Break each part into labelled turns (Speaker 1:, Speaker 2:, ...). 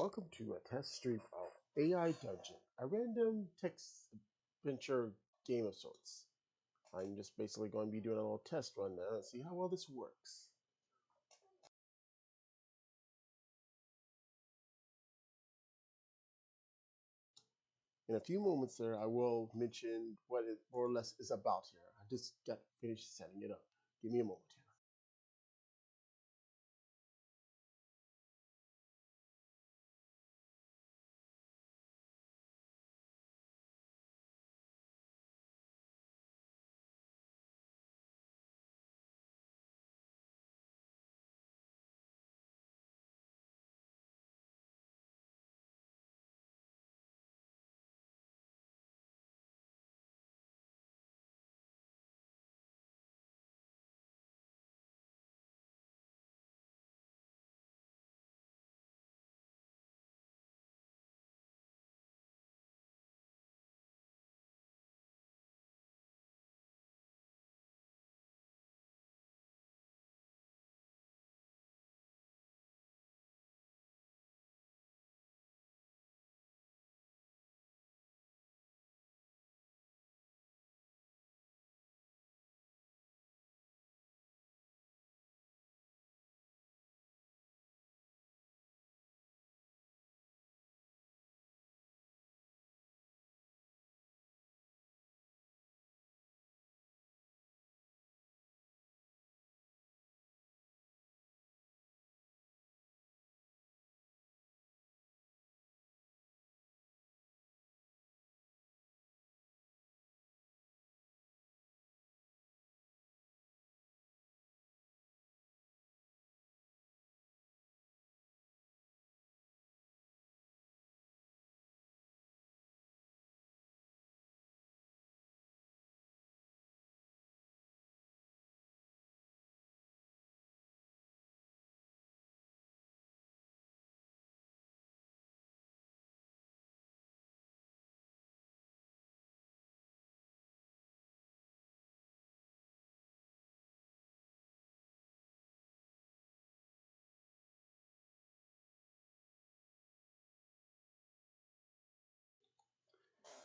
Speaker 1: welcome to a test stream of AI Dungeon, a random text adventure game of sorts. I'm just basically going to be doing a little test run now and see how well this works. In a few moments there, I will mention what it more or less is about here. I just got finished setting it up. Give me a moment here.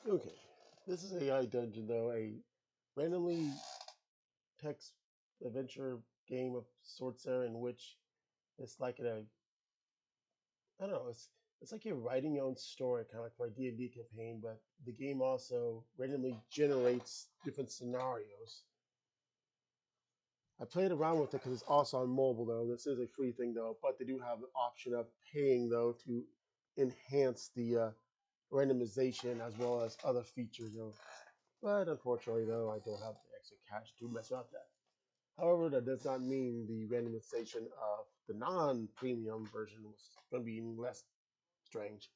Speaker 1: Okay, this is AI Dungeon though, a randomly text adventure game of sorts there in which it's like I don't know. It's like you're writing your own story, kind of like my D&D campaign, but the game also randomly generates different scenarios. I played around with it because it's also on mobile though. This is a free thing though, but they do have the option of paying though to enhance the randomization as well as other features though. But unfortunately though, I don't have the extra cash to mess around with that. However, that does not mean the randomization of the non-premium version was going to be any less strange.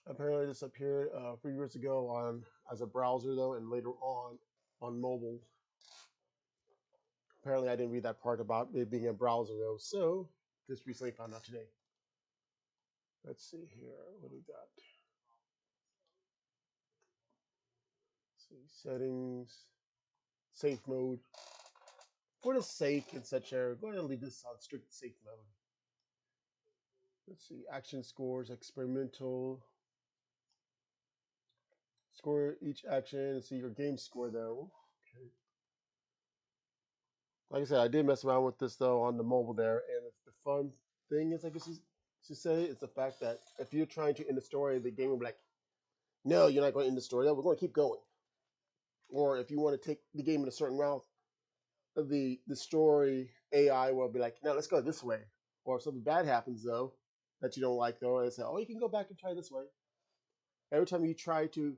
Speaker 1: Apparently, this appeared a few years ago on as a browser though, and later on mobile. Apparently, I didn't read that part about it being a browser though, so just recently found out today. Let's see here, what do we got? Let's see, settings, safe mode. For the sake and such error, go ahead and leave this on strict safe mode. Let's see, action scores, experimental. Score each action and see your game score though. Okay. Like I said, I did mess around with this though on the mobile there, and the fun thing is, I guess you should say, is the fact that if you're trying to end the story, the game will be like, "No, you're not going to end the story. No, we're going to keep going." Or if you want to take the game in a certain route, the story AI will be like, "No, let's go this way." Or if something bad happens though that you don't like though, and say, "Oh, you can go back and try this way." Every time you try to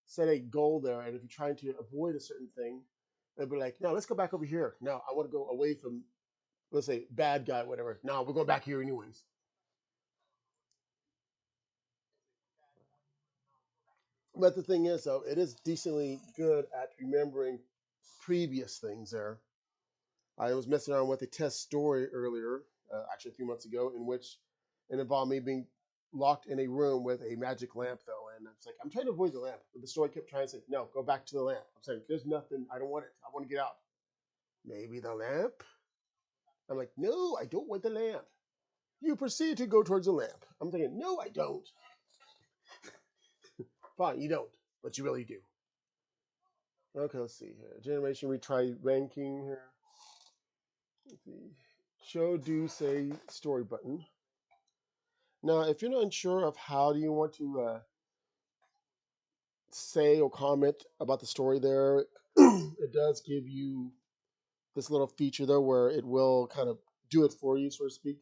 Speaker 1: set a goal there, and if you're trying to avoid a certain thing, they'll be like, "No, let's go back over here. No, I want to go away from, let's say, bad guy, whatever. No, we're going back here anyways." But the thing is, though, it is decently good at remembering previous things there. I was messing around with a test story earlier, actually a few months ago, in which it involved me being locked in a room with a magic lamp, though. And it's like, I'm trying to avoid the lamp. But the story kept trying to say, no, go back to the lamp. I'm saying, there's nothing. I don't want it. I want to get out. Maybe the lamp? I'm like, no, I don't want the lamp. You proceed to go towards the lamp. I'm thinking, no, I don't. Fine, you don't, but you really do. Okay, let's see here. Generation retry ranking here. Let's see. Show, do, say, story button. Now, if you're not unsure of how do you want to say or comment about the story there, it does give you this little feature there where it will kind of do it for you, so to speak.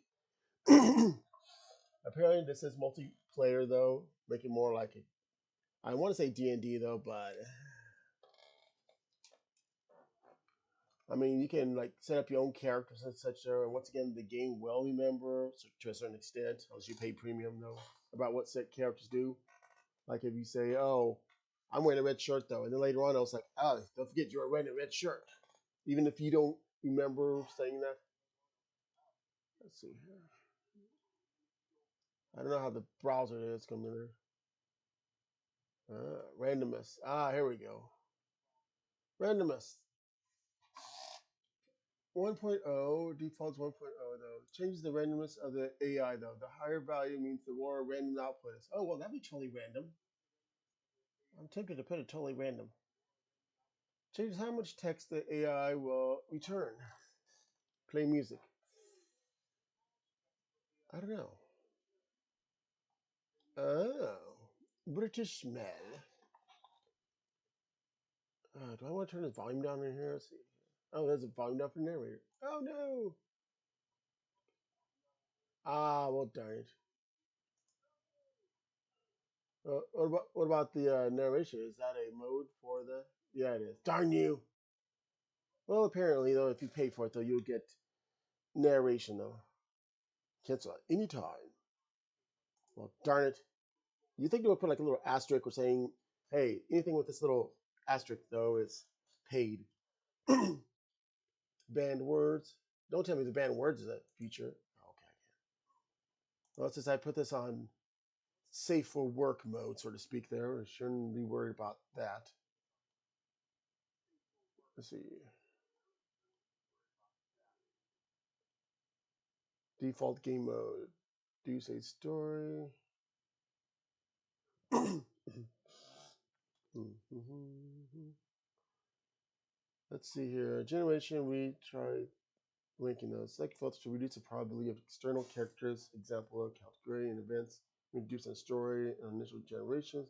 Speaker 1: Apparently, this is multiplayer though, make it more like I want to say D&D though, but I mean, you can like set up your own characters and such there. And once again, the game will remember to a certain extent, unless you pay premium though, about what set characters do. Like if you say, "Oh, I'm wearing a red shirt though," and then later on, I was like, "Oh, don't forget you're wearing a red shirt," even if you don't remember saying that. Let's see here. I don't know how the browser is coming there. Randomness. Ah, here we go. Randomness. 1.0 defaults 1.0 though. Changes the randomness of the AI though. The higher value means the more random the output is. Oh well, that'd be totally random. I'm tempted to put it totally random. Changes how much text the AI will return. Play music. I don't know. Oh, British smell. Do I want to turn the volume down in here? Let's see. Oh, there's a volume down for narrator. Oh no. Ah, well darn it. What about the narration? Is that a mode for the? Yeah, it is. Darn you. Well, apparently though, if you pay for it though, you'll get narration though. Cancel at any time. Well, darn it. You think they would put like a little asterisk or saying, "Hey, anything with this little asterisk though is paid." Banned words. Don't tell me the banned words is a feature. Oh, okay. Well, since I put this on safe for work mode, so to speak, there, I shouldn't be worried about that. Let's see. Default game mode. Do you say story? Let's see here. Generation, we try linking those. Select filters to reduce the probability of external characters. Example of count gray and events. Reduce a story and initial generations.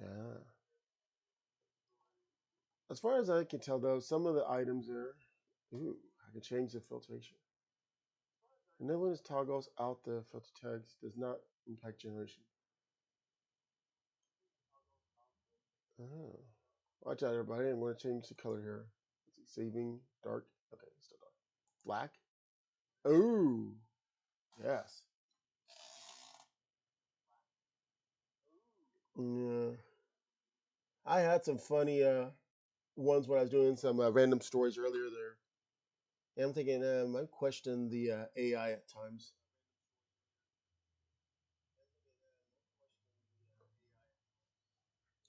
Speaker 1: Ah. As far as I can tell, though, some of the items there. Ooh, I can change the filtration. Enabling this toggles out the filter tags does not impact generation. Oh. Watch out, everybody. I'm going to change the color here. Let's see, saving dark. Okay, still dark. Black. Ooh, yes. Yeah. I had some funny ones when I was doing some random stories earlier there. And I'm thinking, I question the AI at times.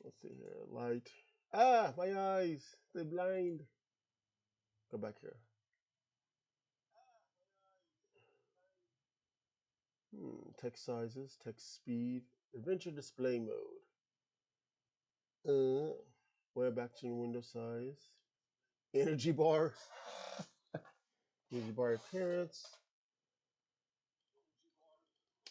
Speaker 1: Let's see here. Light. Ah, my eyes. They're blind. Go back here. Text sizes, text speed, adventure display mode. Uh, web action window size. Energy bar. Energy bar appearance.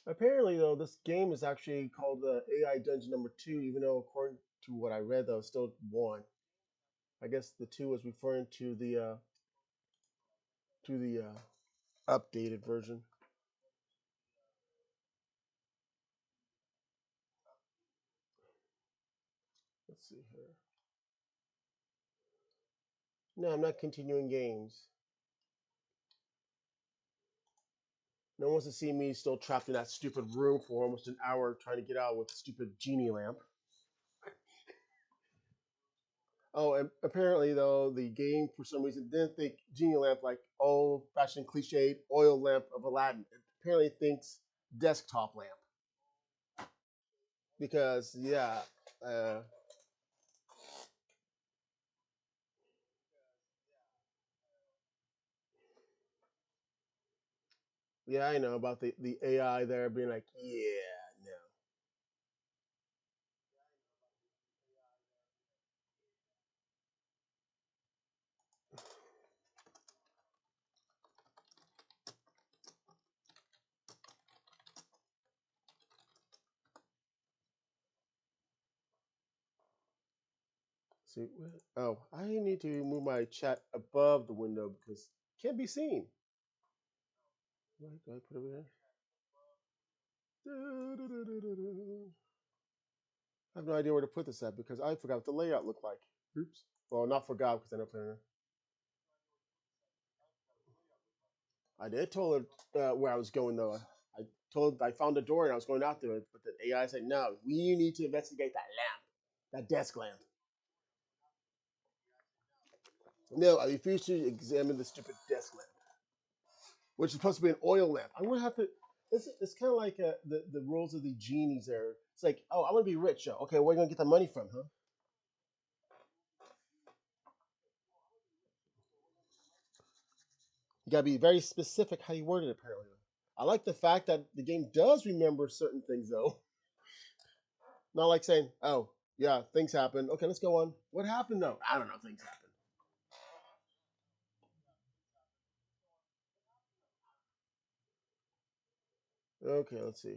Speaker 1: Apparently, though, this game is actually called AI Dungeon Number Two, even though according to what I read, though, it's still one. I guess the two is referring to the updated version. Let's see here. No, I'm not continuing games. No one wants to see me still trapped in that stupid room for almost an hour trying to get out with the stupid genie lamp. Oh, and apparently though, the game for some reason didn't think genie lamp like old-fashioned cliched oil lamp of Aladdin. It apparently thinks desktop lamp because yeah, uh, Yeah, I know about the AI there being like, yeah, no. See, oh, I need to move my chat above the window because it can't be seen. Do I put it over here? I have no idea where to put this at because I forgot what the layout looked like. Oops. Well, not forgot because I don't put it in. I did told it where I was going though. I found the door and I was going out it, but the AI said no. We need to investigate that lamp, that desk lamp. No, I refuse to examine the stupid desk lamp, which is supposed to be an oil lamp. I'm gonna have to. It's kind of like the rules of the genies there. It's like, oh, I want to be rich. Yo. Okay, where are you gonna get the money from, huh? You gotta be very specific how you word it. Apparently, I like the fact that the game does remember certain things though. Not like saying, oh, yeah, things happen. Okay, let's go on. What happened though? I don't know. Things happen. Okay, let's see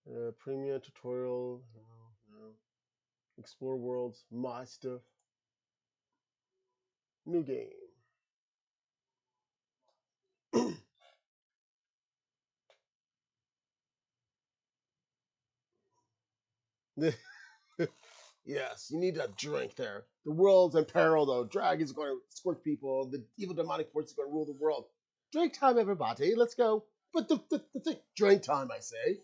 Speaker 1: here. Premium tutorial. No, no. Explore worlds. My stuff. New game. Yes, you need a drink there. The world's in peril, though. Dragons are going to squirt people. The evil demonic force is going to rule the world. Drink time, everybody. Let's go. But the thing, drink time, I say.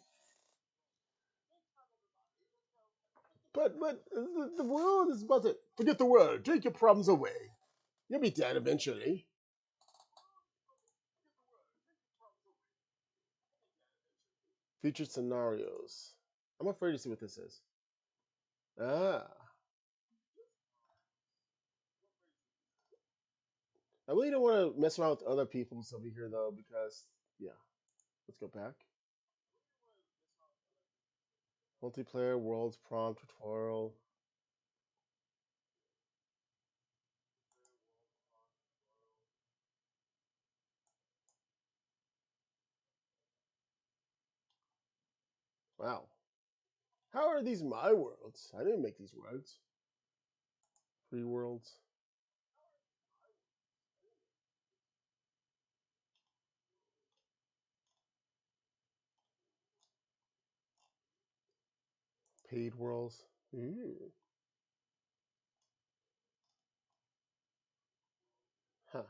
Speaker 1: But the world is about to forget the world. Drink your problems away. You'll be dead eventually. Future scenarios. I'm afraid to see what this is. Ah, I really don't want to mess around with other people's over here though, because yeah. Let's go back. Multiplayer worlds prompt tutorial. Wow. How are these my worlds? I didn't make these worlds. Free worlds. Paid worlds. Ooh. Huh.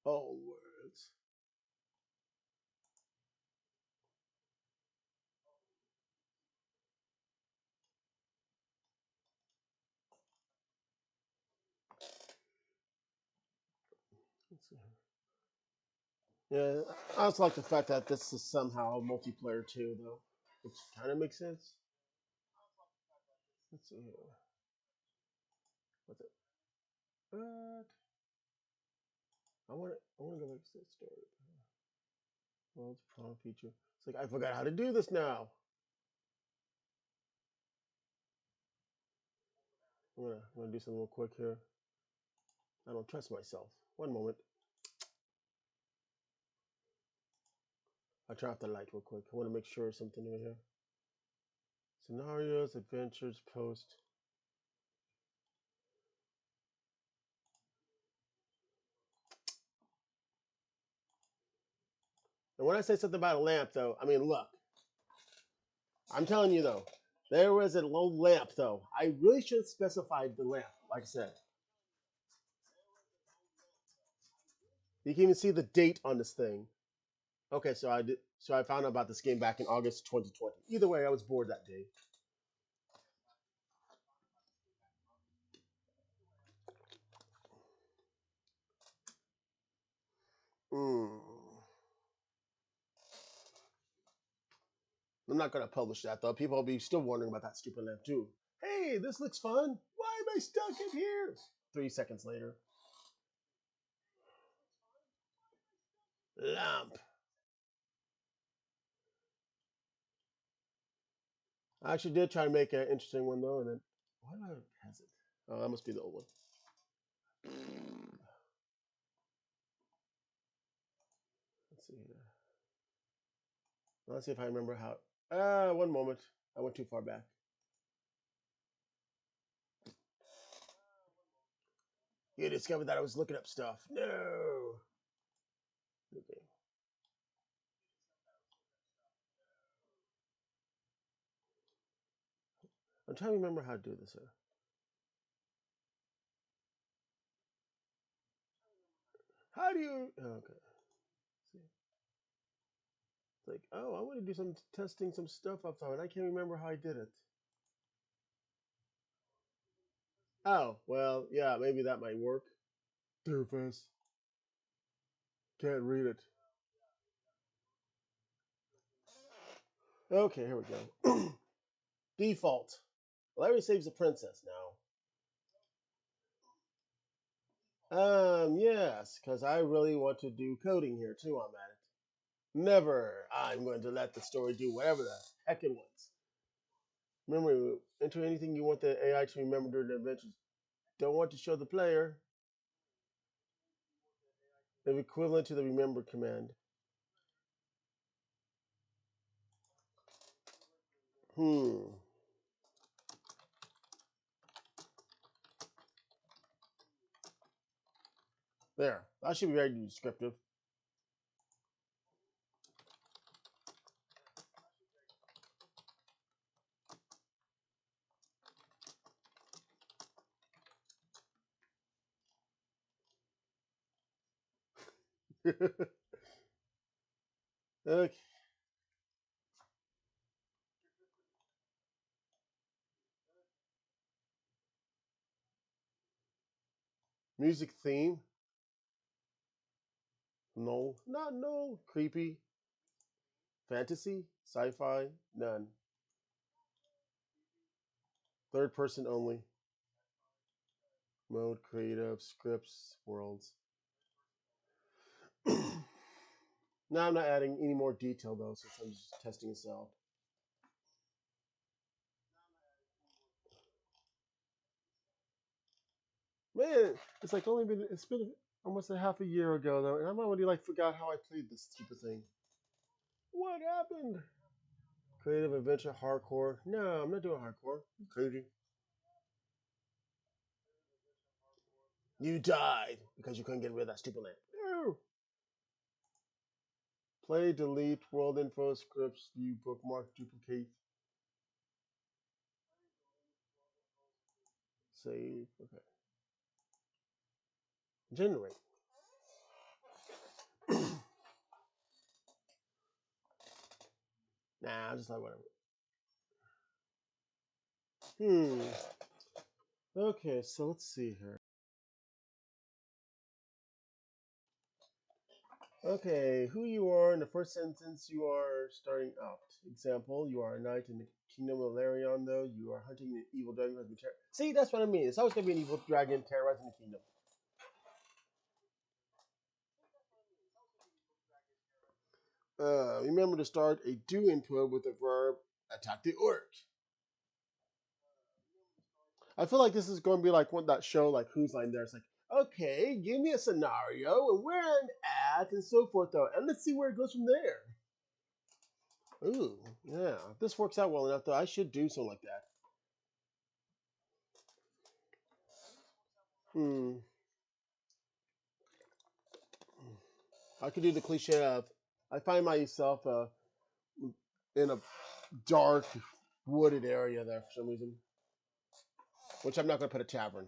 Speaker 1: All worlds. Let's see. Yeah, I also like the fact that this is somehow multiplayer too, though, which kind of makes sense. Let's see here. What's it? What? I want to go back to the story. World's prompt feature. It's like I forgot how to do this now. I'm gonna do something real quick here. I don't trust myself. One moment. I'll turn off the light real quick. I want to make sure something over here. Scenarios, adventures, post. And when I say something about a lamp, though, I mean, look, I'm telling you, though, there was a low lamp, though. I really should have specified the lamp, like I said. You can even see the date on this thing. Okay, so I did. So I found out about this game back in August 2020. Either way, I was bored that day. Mm. not going to publish that, though. People will be still wondering about that stupid lamp, too. Hey, this looks fun. Why am I stuck in here? 3 seconds later. Lamp. I actually did try to make an interesting one, though, and then... Why do I has it? Oh, that must be the old one. Let's see here. Let's see if I remember how... one moment. I went too far back. You discovered that I was looking up stuff. No. Okay. I'm trying to remember how to do this here. How do you... Oh, okay. See. It's like, oh, I want to do some testing some stuff up there, and I can't remember how I did it. Oh, well, yeah, maybe that might work. Doofus. Can't read it. Okay, here we go. Default. Larry saves the princess now. Yes, because I really want to do coding here too on that. Never. I'm going to let the story do whatever the heck it wants. Remember, enter anything you want the AI to remember during the adventures. Don't want to show the player. The equivalent to the remember command. Hmm. There. That should be very descriptive. Okay. Music theme. No. Not no. Creepy. Fantasy. Sci-fi. None. Third person only. Mode. Creative. Scripts. Worlds. Now I'm not adding any more detail though, since I'm just testing this out. Man, it's like it's been almost a half a year ago though, and I'm already like forgot how I played this stupid thing. What happened? Creative adventure, hardcore. No, I'm not doing hardcore. I'm crazy. You died because you couldn't get rid of that stupid lamp. No. Play, delete, world info, scripts, view, bookmark, duplicate, save. Okay. Generate. Nah, I'm just like whatever. Hmm. Okay, so let's see here. Okay, who you are in the first sentence you are starting out. Example, you are a knight in the kingdom of Larion, though. You are hunting an evil dragon who has been See, that's what I mean. It's always going to be an evil dragon terrorizing the kingdom. Remember to start a do input with the verb attack the orc. I feel like this is going to be like one that show, like Who's Line There. It's like, okay, give me a scenario and where I'm at and so forth, though. And let's see where it goes from there. Ooh, yeah. If this works out well enough, though, I should do something like that. Hmm. I could do the cliche of I find myself in a dark, wooded area there for some reason, which I'm not going to put a tavern.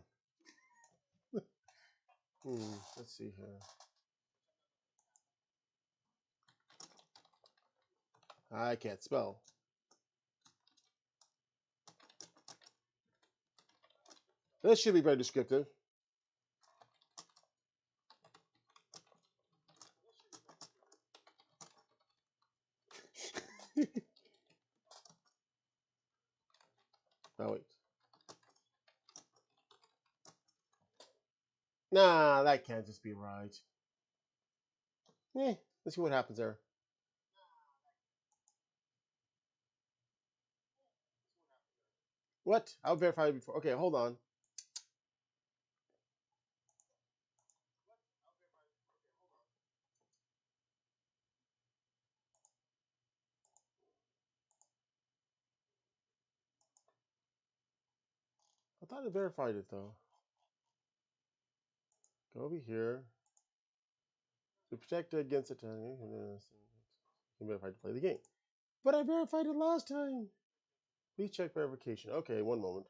Speaker 1: Let's see here. I can't spell. This should be very descriptive. Oh wait. Nah, that can't just be right. Let's see what happens there. What? I'll verify it before. Okay, hold on. I thought I verified it though. Go over here. To protect against attacking. You verified to play the game. But I verified it last time. Please check verification. Okay, one moment.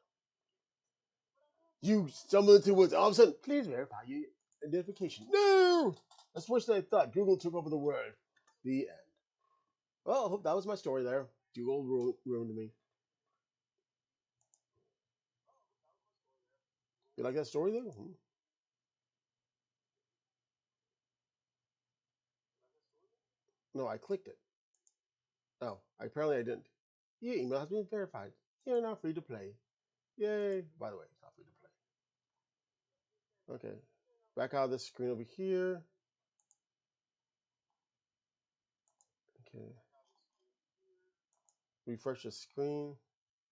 Speaker 1: You stumbled into the woods. All of a sudden, please verify your identification. No! That's worse than I thought. Google took over the world. The end. Well, I hope that was my story there. Google ruined me. You like that story though? No, I clicked it. Oh, apparently I didn't. Your email has been verified. You're now free to play. Yay! By the way, it's not free to play. Okay. Back out of this screen over here. Okay. Refresh the screen.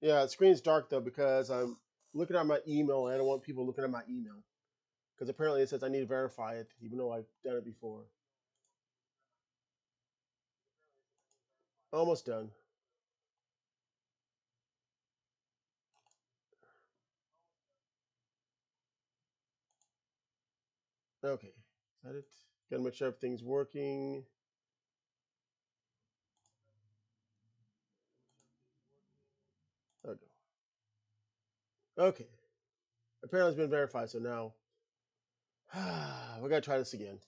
Speaker 1: Yeah, the screen's dark though because I'm looking at my email and I don't want people looking at my email. Because apparently it says I need to verify it, even though I've done it before. Almost done. Okay. Is that it? Gotta make sure everything's working. There we go. Okay. Apparently it's been verified, so now we gotta try this again.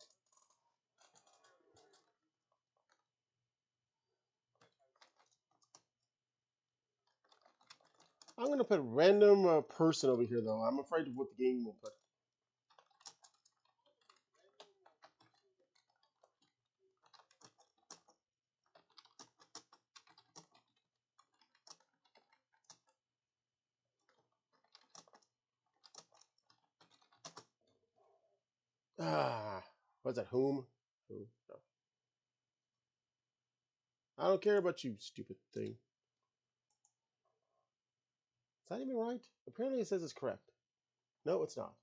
Speaker 1: I'm gonna put random person over here though. I'm afraid of what the game will put. What's that? Whom? Who? No. I don't care about you, stupid thing. Is that even right? Apparently it says it's correct. No, it's not.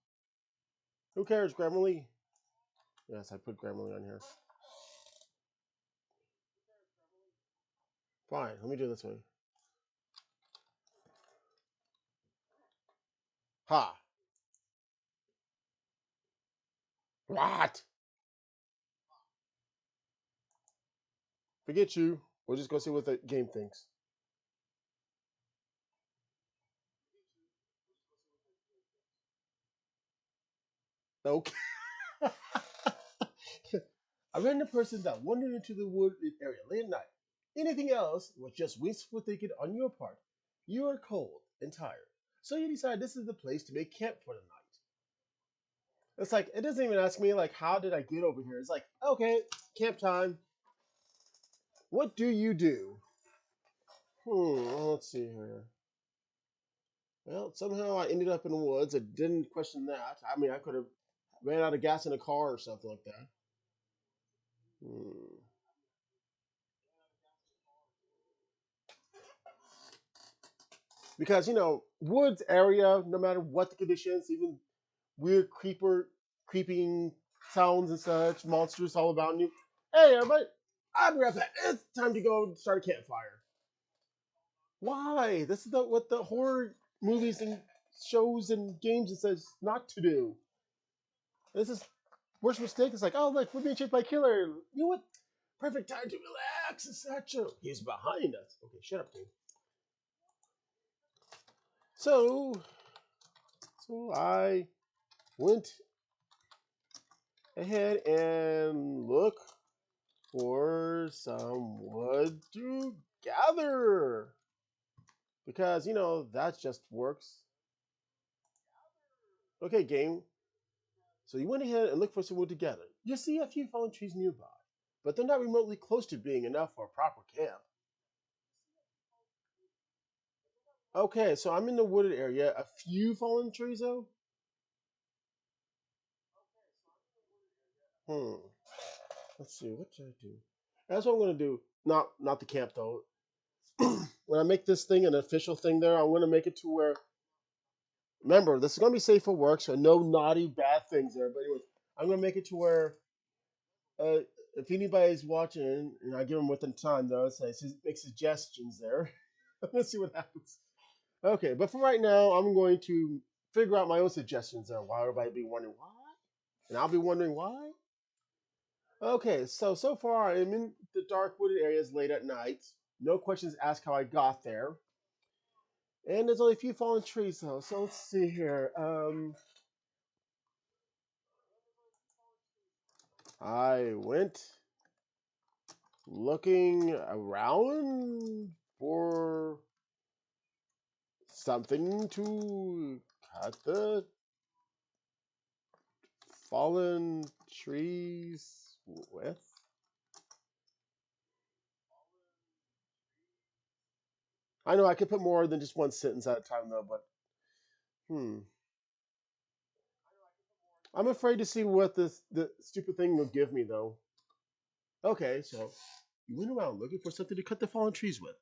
Speaker 1: Who cares, Grammarly? Yes, I put Grammarly on here. Fine, let me do it this way. Ha! What? Forget you. We'll just go see what the game thinks. Okay. A random person that wandered into the wood area late at night. Anything else was just wasteful thinking on your part. You are cold and tired, so you decide this is the place to make camp for the night. It's like it doesn't even ask me like how did I get over here. It's like okay, camp time. What do you do? Let's see here. Well, somehow I ended up in the woods. I didn't question that. I mean, I could have ran out of gas in a car or something like that. Hmm. Because woods area, no matter what the conditions, even weird creeping sounds and such, monsters all about you. Hey, everybody, I'll be right back. It's time to go start a campfire. Why? This is what the horror movies and shows and games it says not to do. This is worst mistake. It's like, oh look, we're being chased by a killer. You know what? Perfect time to relax and such. He's behind us. Okay, shut up, dude. So, so I went ahead and look for some wood to gather because that just works. Okay, game. So you went ahead and looked for some wood to gather. You see a few fallen trees nearby, but they're not remotely close to being enough for a proper camp. Okay, so I'm in the wooded area. A few fallen trees though. Hmm. Let's see. What should I do? That's what I'm gonna do. Not the camp though. When I make this thing an official thing, there, I'm gonna make it to where. Remember, this is gonna be safe for work, so no naughty bad things there. But anyway, I'm gonna make it to where uh, if anybody's watching, and I give them within time though, so make suggestions there. Let's see what happens. Okay, but for right now, I'm going to figure out my own suggestions there. Why everybody be wondering why, and I'll be wondering why. Okay, so far I'm in the dark wooded areas late at night. No questions asked how I got there, and there's only a few fallen trees though. So let's see here. I went looking around for something to cut the fallen trees with. I know I could put more than just one sentence at a time though, but hmm. I'm afraid to see what this the stupid thing will give me though. Okay, so you went around looking for something to cut the fallen trees with.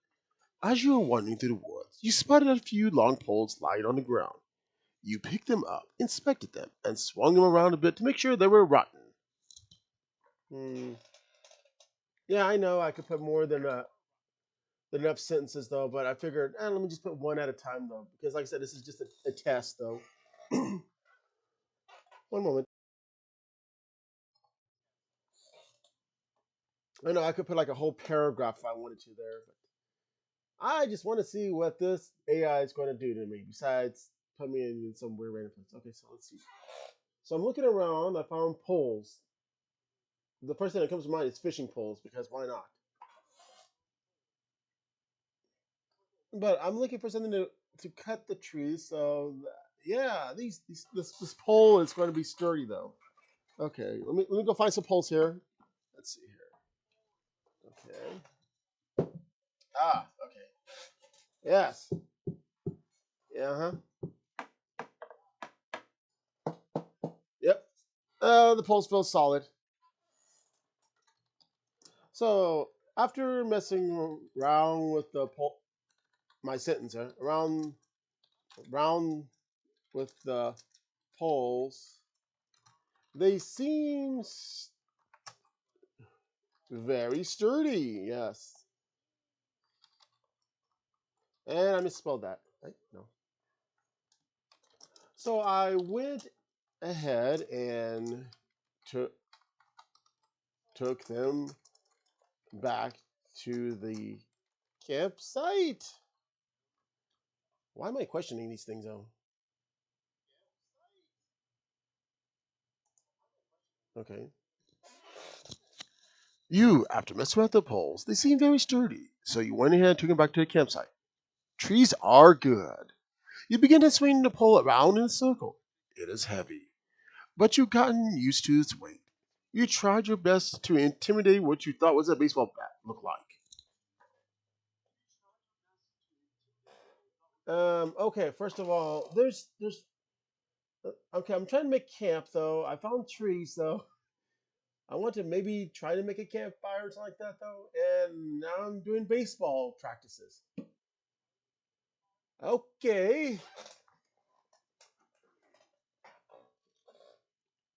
Speaker 1: As you were wandering through the woods, you spotted a few long poles lying on the ground. You picked them up, inspected them, and swung them around a bit to make sure they were rotten. Hmm. Yeah, I know I could put more than enough sentences though, but I figured, let me just put one at a time though, because like I said, this is just a test though. One moment. I know I could put like a whole paragraph if I wanted to there, but I just want to see what this AI is going to do to me. Besides, put me in some weird random place. Okay, so let's see. So I'm looking around. I found poles. The first thing that comes to mind is fishing poles because why not? But I'm looking for something to cut the trees. So yeah, this pole is going to be sturdy though. Okay, let me go find some poles here. Let's see here. Okay. Ah, okay. Yes. Yeah. Yep. The poles feel solid. So after messing around with my sentence, around with the poles, they seem very sturdy. Yes, and I misspelled that. Right? No. So I went ahead and took took them back to the campsite. Why am I questioning these things though? Okay. You, after messing with the poles, they seem very sturdy, so you went ahead and took them back to the campsite. Trees are good. You begin to swing the pole around in a circle. It is heavy, but you've gotten used to its weight. You tried your best to intimidate what you thought was a baseball bat look like. Okay, first of all, okay, I'm trying to make camp though. I found trees though. I want to maybe try to make a campfire or something like that though. And now I'm doing baseball practices. Okay.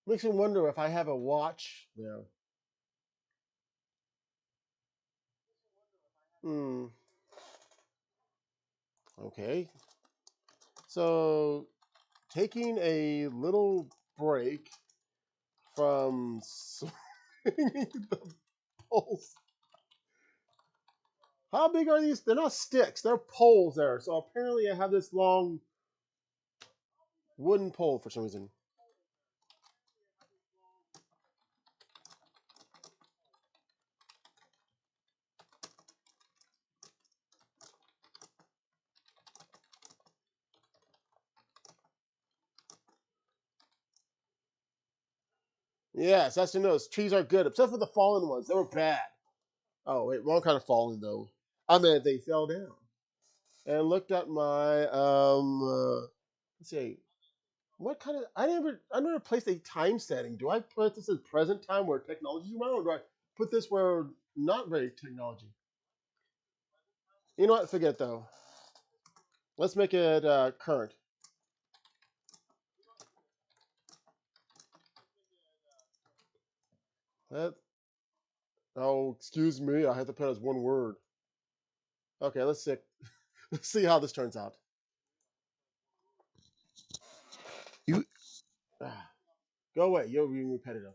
Speaker 1: Makes me wonder if I have a watch there. Hmm. Okay. So taking a little break from swinging the poles. How big are these? They're not sticks. They're poles there. So apparently I have this long wooden pole for some reason. Yes, that's to know. Trees are good, except for the fallen ones. They were bad. Oh wait, wrong kind of fallen though. I mean, they fell down. and looked at my let's see, what kind of I never placed a time setting. Do I put this as present time where technology's around, or do I put this where not very technology? You know what? Forget though. Let's make it current. That, oh, excuse me. I have to put it as one word. Okay, let's see. Let's see how this turns out. You go away. You're being repetitive.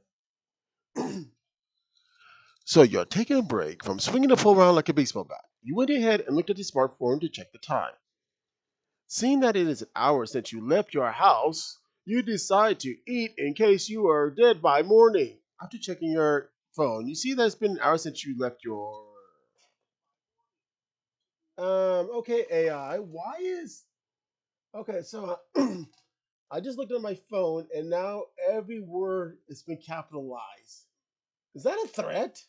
Speaker 1: So you're taking a break from swinging the phone around like a baseball bat. You went ahead and looked at your smartphone to check the time. Seeing that it is an hour since you left your house, you decide to eat in case you are dead by morning. After checking your phone, you see that it's been an hour since you left your. Okay, AI. Why is. Okay, so I just looked at my phone and now every word has been capitalized. Is that a threat?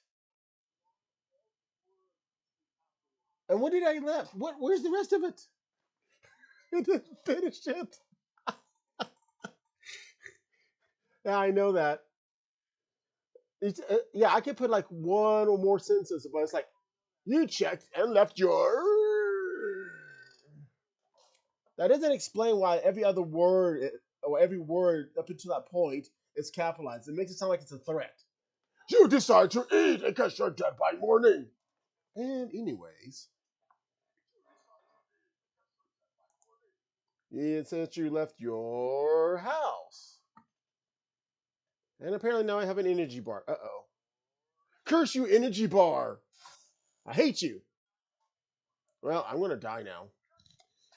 Speaker 1: And what did I left? Where's the rest of it? It didn't finish it. Yeah, I know that. Yeah, I could put like one or more sentences, but it's like you checked and left your. That doesn't explain why every other word or every word up until that point is capitalized. It makes it sound like it's a threat. You decide to eat in case you're dead by morning. And anyways, since you left your house. And apparently now I have an energy bar. Uh oh. Curse you, energy bar! I hate you. Well, I'm gonna die now.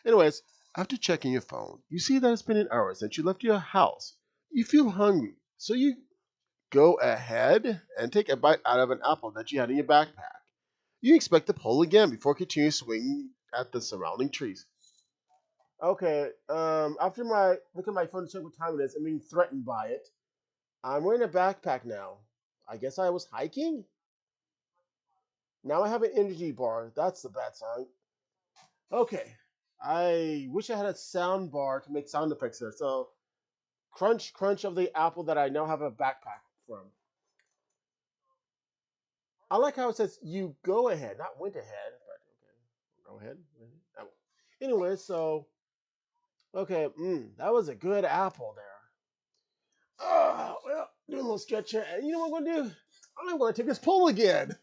Speaker 1: Anyways, after checking your phone, you see that it's been an hour since you left your house. You feel hungry, so you go ahead and take a bite out of an apple that you had in your backpack. You expect to pull again before continuing swinging at the surrounding trees. Okay, after my look at my phone to check what time it is, I'm being threatened by it. I'm wearing a backpack now. I guess I was hiking? Now I have an energy bar. That's the bad sign. Okay. I wish I had a sound bar to make sound effects there. So, crunch, crunch of the apple that I now have a backpack from. I like how it says you go ahead, not went ahead. But okay, go ahead. Oh. Anyway, so okay, that was a good apple there. Well, do a little stretch here, and you know what I'm gonna do? I'm gonna take this pull again.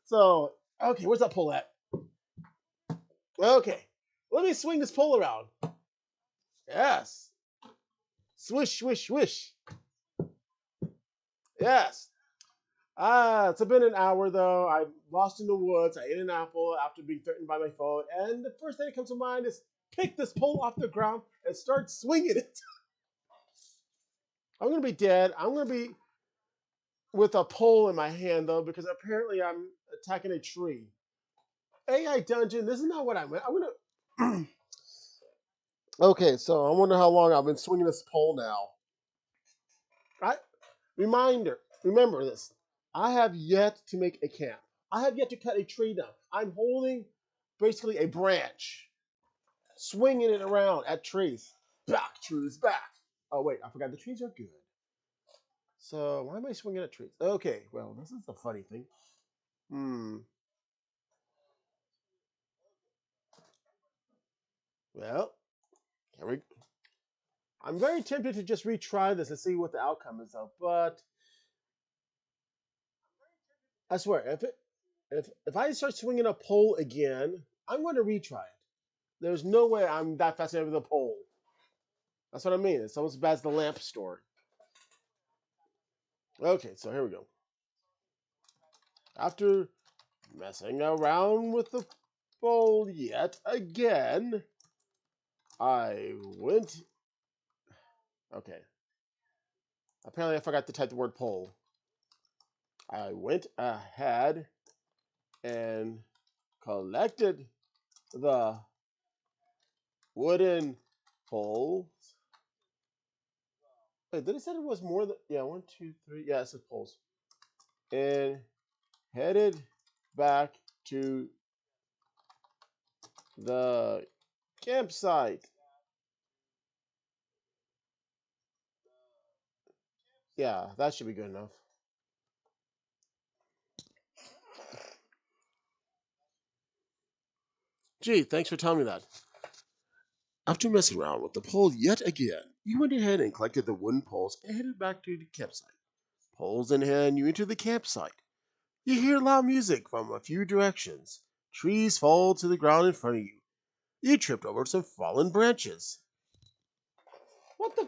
Speaker 1: So, okay, where's that pull at? Okay, let me swing this pole around. Yes. Swish, swish, swish. Yes. It's been an hour though. I'm lost in the woods. I ate an apple after being threatened by my phone, and the first thing that comes to mind is pick this pole off the ground and start swinging it. I'm gonna be dead. I'm gonna be with a pole in my hand though, because apparently I'm attacking a tree. AI dungeon. This is not what I meant. I'm gonna. Okay, so I wonder how long I've been swinging this pole now. I remember this. I have yet to make a camp. I have yet to cut a tree down. I'm holding basically a branch, swinging it around at trees. Back, trees, back. Oh, wait, I forgot the trees are good. So, why am I swinging at trees? Okay, well, this is a funny thing. Hmm. Well, here we I'm very tempted to just retry this and see what the outcome is, though. But I swear, if I start swinging a pole again, I'm going to retry it. There's no way I'm that fascinated with a pole. That's what I mean. It's almost as bad as the lamp story. Okay, so here we go. After messing around with the pole yet again, I went. Okay. Apparently, I forgot to type the word pole. I went ahead and collected the wooden poles. Wait, did it say it was more than. Yeah, one, two, three. Yeah, it says poles. And headed back to The campsite. Yeah, that should be good enough. Gee, thanks for telling me that. After messing around with the pole yet again, you went ahead and collected the wooden poles and headed back to the campsite. Poles in hand, you enter the campsite. You hear loud music from a few directions. Trees fall to the ground in front of you. You tripped over some fallen branches. What the?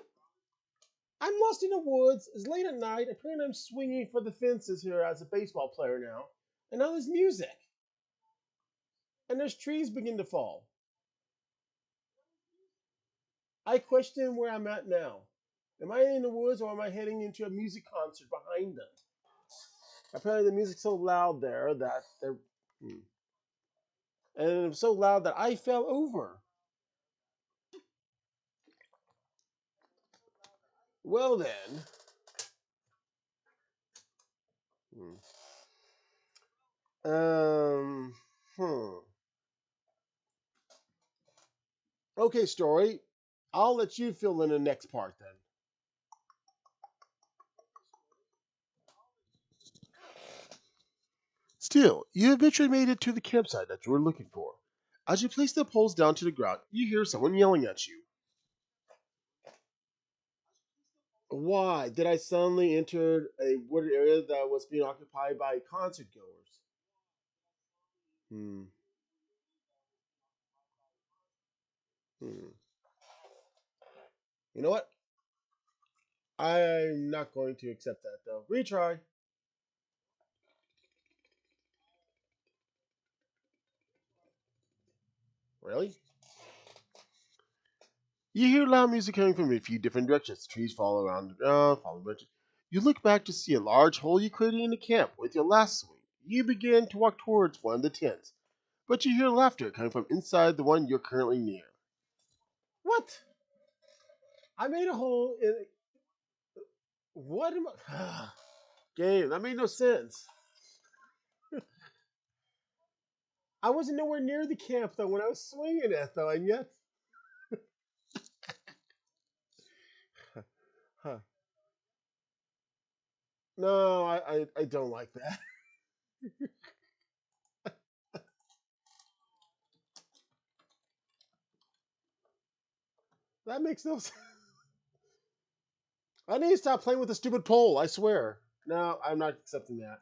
Speaker 1: I'm lost in the woods. It's late at night. Apparently, I'm swinging for the fences here as a baseball player now. And now there's music. And there's trees begin to fall. I question where I'm at now. Am I in the woods or am I heading into a music concert behind them? Apparently, the music's so loud there that they're. Hmm. And it was so loud that I fell over. Well, then. Hmm. Um. Hmm. Okay, story. I'll let you fill in the next part then. Still, you eventually made it to the campsite that you were looking for. As you place the poles down to the ground, you hear someone yelling at you. Why did I suddenly enter a wooded area that was being occupied by concert goers? Hmm. Hmm. You know what? I'm not going to accept that though. Retry. Really? You hear loud music coming from a few different directions. Trees fall around the ground, falling branches. You look back to see a large hole you created in the camp with your last swing. You begin to walk towards one of the tents, but you hear laughter coming from inside the one you're currently near. What? I made a hole in. What am I? Game, that made no sense. I wasn't nowhere near the camp though when I was swinging it though, and yet. Huh. No, I don't like that. That makes no sense. I need to stop playing with the stupid pole, I swear. No, I'm not accepting that.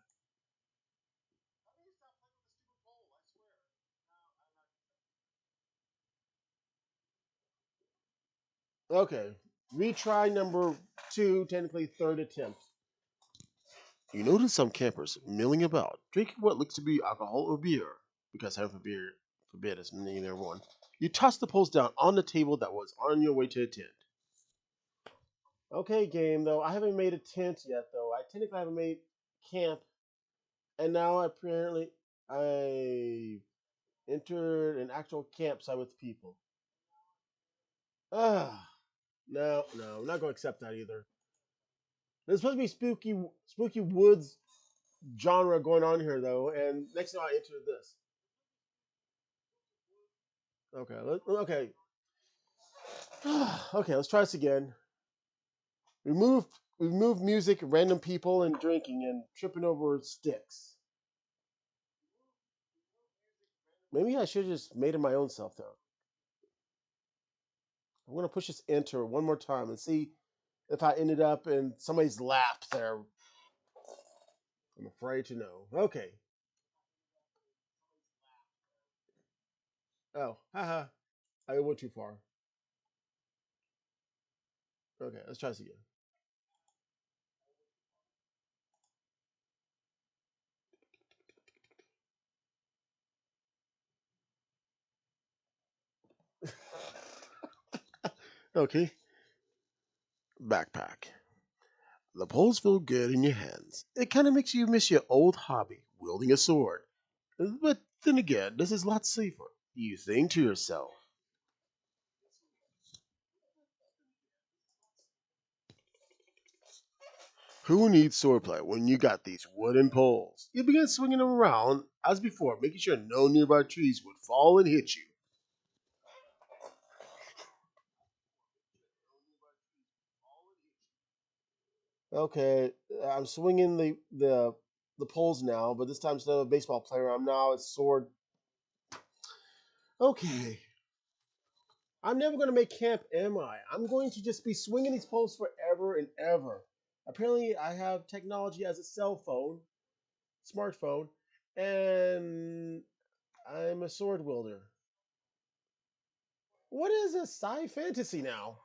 Speaker 1: Okay. Retry number two, technically third attempt. You notice some campers milling about, drinking what looks to be alcohol or beer, because heaven forbid is neither one. You toss the poles down on the table that was on your way to the tent. Okay, game though. I haven't made a tent yet though. I technically haven't made camp, and now apparently I entered an actual campsite with people. Ah, no, I'm not going to accept that either. There's supposed to be spooky woods genre going on here though, and next thing I enter this. Okay. Okay, let's try this again. Remove music, random people, and drinking, and tripping over sticks. Maybe I should have just made it my own self though. I'm gonna push this enter one more time and see if I ended up in somebody's lap there. I'm afraid to know. Okay. Oh, haha. I went too far. Okay, let's try this again. Okay. Backpack. The poles feel good in your hands. It kind of makes you miss your old hobby, wielding a sword. But then again, this is a lot safer. You think to yourself, who needs swordplay when you got these wooden poles? You begin swinging them around as before, making sure no nearby trees would fall and hit you. Okay, I'm swinging the poles now, but this time instead of a baseball player, I'm now a sword. Okay, I'm never going to make camp, am I? I'm going to just be swinging these poles forever and ever. Apparently, I have technology as a cell phone, smartphone, and I'm a sword wielder. What is a sci fantasy now?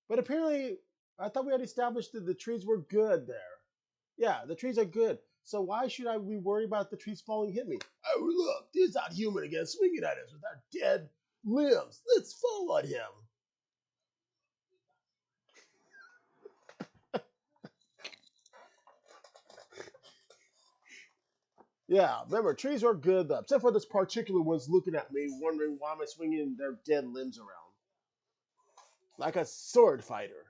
Speaker 1: But apparently, I thought we had established that the trees were good there. Yeah, the trees are good. So why should I be worried about the trees falling hit me? Oh, look, there's that human again swinging at us with our dead limbs. Let's fall on him. Yeah, remember, trees are good, though, except for this particular one's looking at me, wondering why am I swinging their dead limbs around. Like a sword fighter.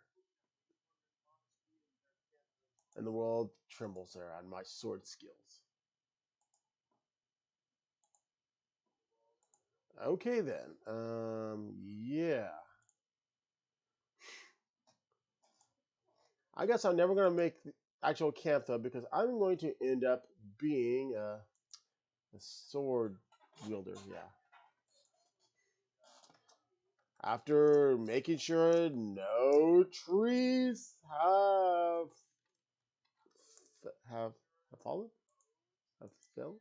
Speaker 1: And the world trembles there on my sword skills. Okay, then. Yeah. I guess I'm never going to make the actual camp, though, because I'm going to end up being a sword wielder, yeah. After making sure no trees have have fallen, have fell,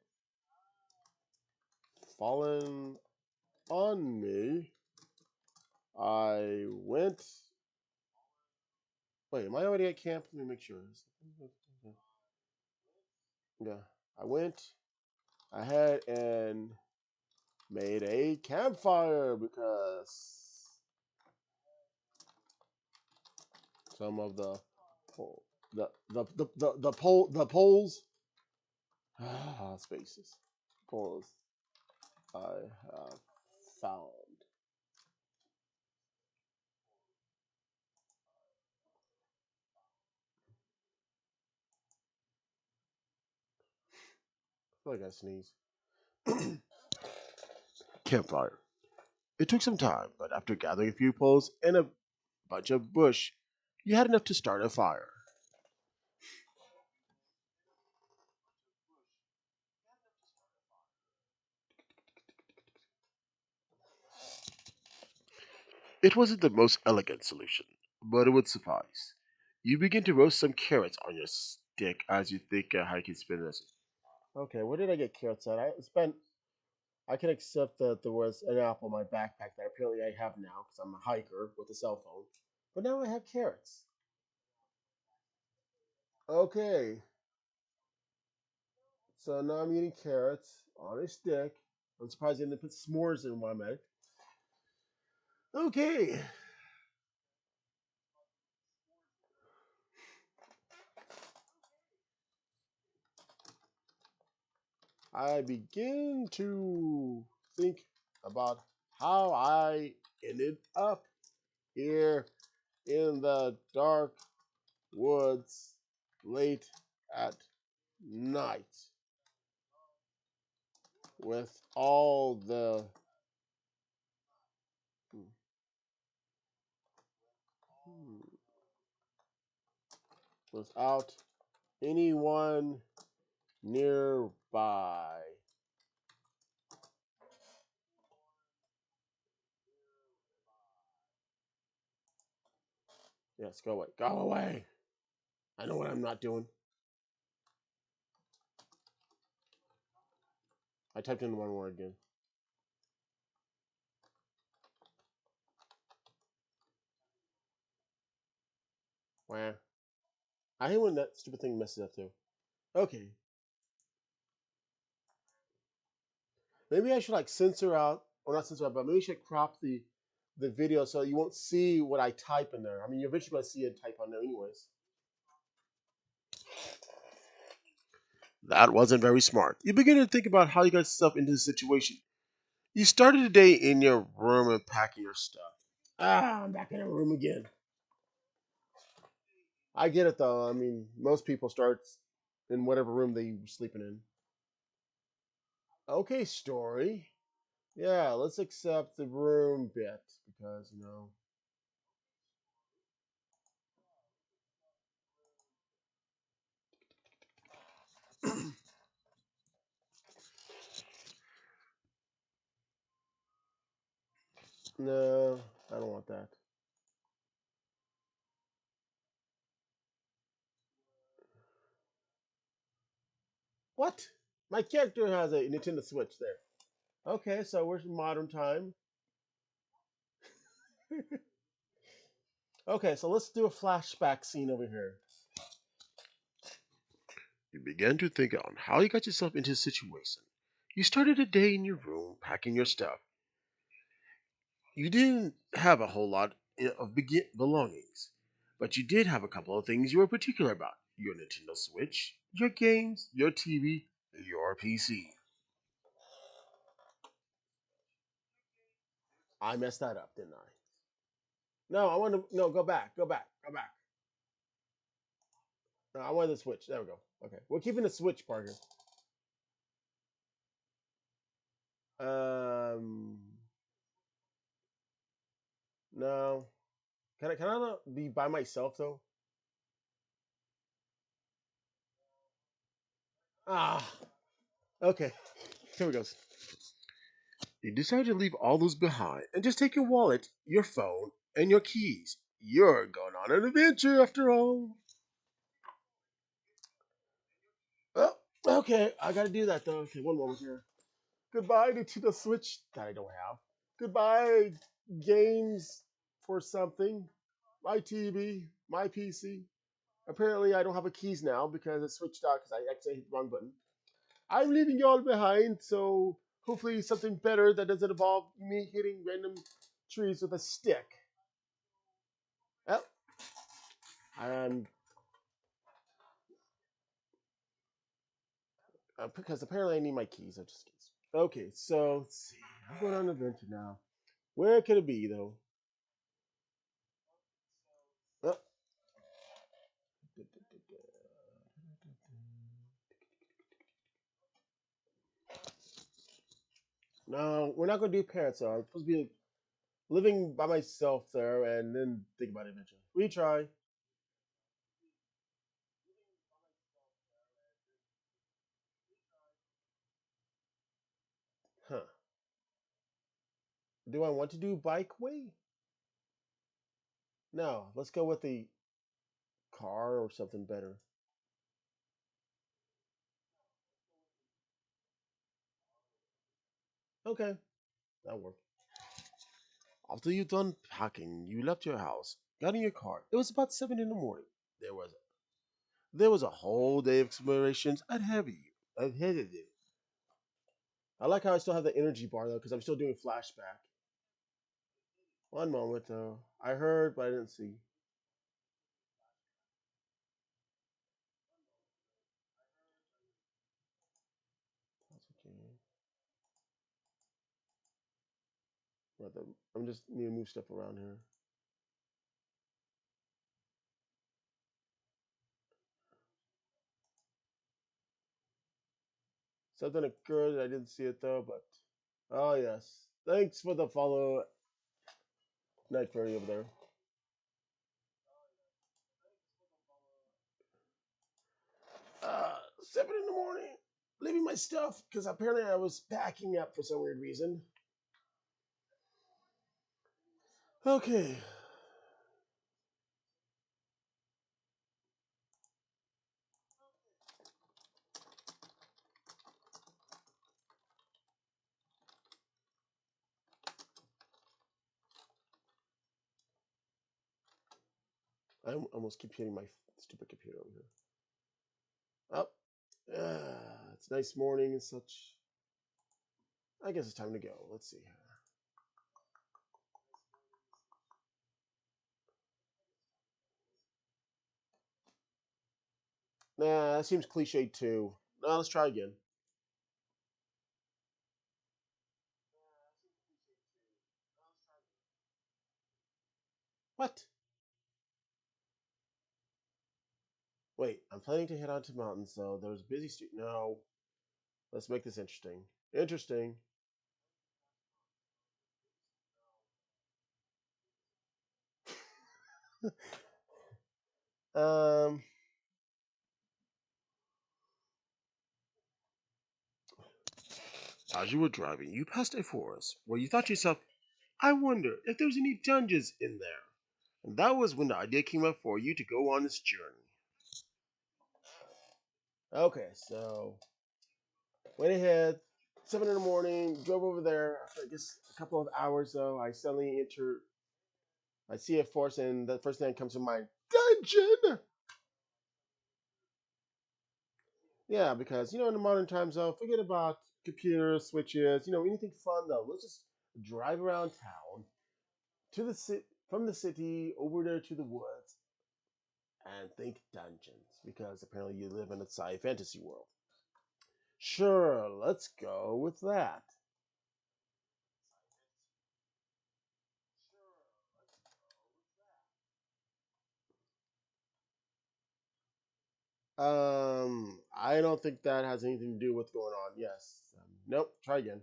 Speaker 1: fallen on me, I went. Wait, am I already at camp? Let me make sure. Yeah, I went ahead and made a campfire because some of the pole, the poles spaces poles I have found. I feel like I sneeze. Campfire. It took some time, but after gathering a few poles and a bunch of bush, you had enough to start a fire. It wasn't the most elegant solution, but it would suffice. You begin to roast some carrots on your stick as you think how you can spin this. Okay, where did I get carrots at? I can accept that there was an apple in my backpack that apparently I have now because I'm a hiker with a cell phone. But now I have carrots. Okay, so now I'm eating carrots on a stick. I'm surprised they didn't put s'mores in my mouth. Okay, I begin to think about how I ended up here in the dark woods late at night with all the without anyone nearby. Yes, go away. Go away. I know what I'm not doing. I typed in one word again. Where? I hate when that stupid thing messes up too. Okay. Maybe I should like censor out, or not censor out, but maybe I should crop the video so you won't see what I type in there. I mean, you're eventually going to see it type on there anyways. That wasn't very smart. You begin to think about how you got yourself into the situation. You started the day in your room and packing your stuff. Ah, I'm back in the room again. I get it though. I mean, most people start in whatever room they were sleeping in. Okay, story. Yeah, let's accept the room bit because, No, I don't want that. What? My character has a Nintendo Switch there. Okay, so we're in modern time. Okay, so let's do a flashback scene over here. You began to think on how you got yourself into a situation. You started a day in your room packing your stuff. You didn't have a whole lot of belongings, but you did have a couple of things you were particular about: your Nintendo Switch, your games, your TV, your PC. I messed that up, didn't I? No, I want to. No, go back. Go back. Go back. No, I wanted the Switch. There we go. Okay. We're keeping the Switch, Parker. Um. No. Can I not be by myself, though? Ah. Okay. Here we go. You decide to leave all those behind and just take your wallet, your phone, and your keys. You're going on an adventure after all. Oh, okay. I gotta do that, though. Okay, one moment here. Goodbye to the Switch that I don't have. Goodbye, games for something. My TV, my PC. Apparently, I don't have a keys now because it switched out because I accidentally hit the wrong button. I'm leaving you all behind, so hopefully something better that doesn't involve me hitting random trees with a stick. Oh, I'm because apparently I need my keys. I just keys. Okay, so let's see. I'm going on an adventure now. Where could it be though? Oh. No, we're not going to do parents. Though. I'm supposed to be living by myself there, and then think about it eventually. Retry. Huh? Do I want to do bike way? No. Let's go with the car or something better. Okay, that'll work. After you've done packing, you left your house, got in your car. It was about 7 in the morning. There was there was a whole day of explorations ahead of you. I like how I still have the energy bar though, because I'm still doing flashback. One moment though, I heard but I didn't see. That's okay. I'm just need to move stuff around here. Something occurred. I didn't see it though, but oh yes. Thanks for the follow, Night Fairy over there. 7 in the morning, leaving my stuff because apparently I was packing up for some weird reason. Okay, I almost keep hitting my stupid computer over here. Oh, it's a nice morning and such. I guess it's time to go. Let's see. Nah, that seems cliche too. Nah, let's try again. What? Wait, I'm planning to head out to mountains, so there's a busy street. No, let's make this interesting. Interesting. um, As you were driving, you passed a forest where you thought to yourself, I wonder if there's any dungeons in there. And that was when the idea came up for you to go on this journey. Okay, so went ahead, 7 in the morning, drove over there. After I guess a couple of hours though, I suddenly enter. I see a forest, and the first thing that comes to mind, dungeon. Yeah, because in the modern times though, forget about computers, switches, anything fun though. Let's just drive around town to the from the city over there to the woods and think dungeons because apparently you live in a sci fantasy world. Sure, let's go with that. I don't think that has anything to do with what's going on. Yes. Nope. Try again.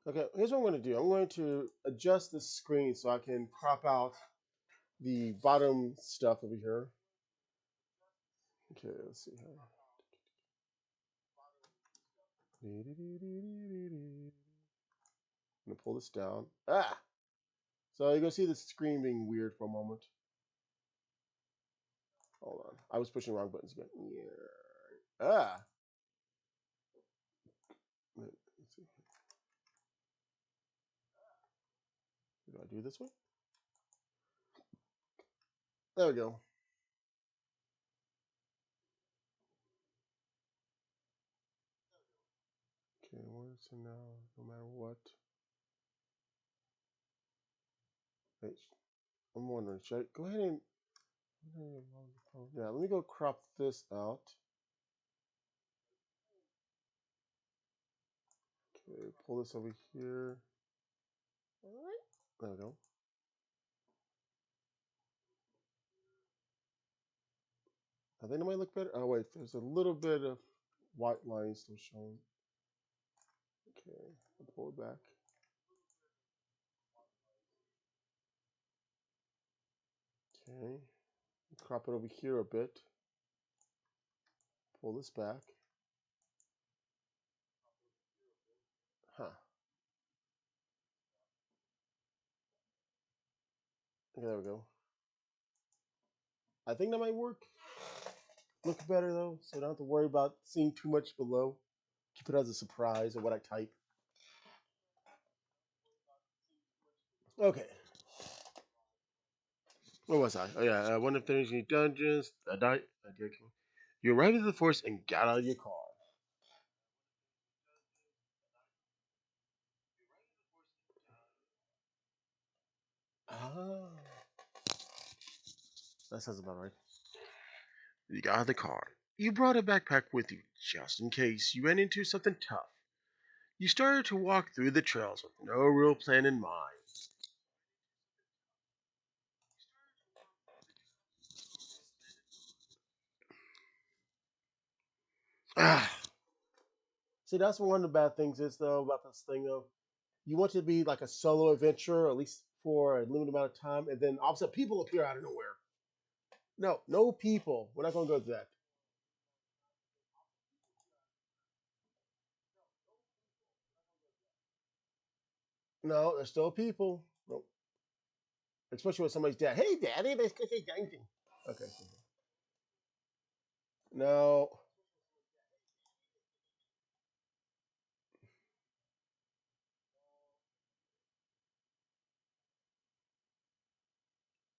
Speaker 1: Okay, here's what I'm going to do. I'm going to adjust the screen so I can crop out the bottom stuff over here. Okay, let's see here. I'm gonna pull this down. Ah! So you're gonna see the screen being weird for a moment. Hold on. I was pushing the wrong buttons again. Yeah. Ah! Let's see. Do I do this way? There we go. Okay, where's it now? No matter what. Wait, I'm wondering, should I go ahead and. Yeah, let me go crop this out. Okay, pull this over here. There we go. I think it might look better. Oh, wait, there's a little bit of white line still showing. Okay, I'll pull it back. Okay, crop it over here a bit. Pull this back. Huh. Okay, there we go. I think that might work. Look better though, so I don't have to worry about seeing too much below. Keep it as a surprise of what I type. Okay, where was I? Oh yeah, I wonder if there's any dungeons. I died. I did. You arrived at the forest and got out of your car. Ah, that sounds about right. You got out of the car. You brought a backpack with you just in case you ran into something tough. You started to walk through the trails with no real plan in mind. Ah, see, that's one of the bad things is though about this thing though. You want it to be like a solo adventure, at least for a limited amount of time, and then all of a sudden people appear out of nowhere. No, no people. We're not going to go to that. No, there's still people. No, especially when somebody's dead. Hey, daddy, let's go say dungeon. Okay. No.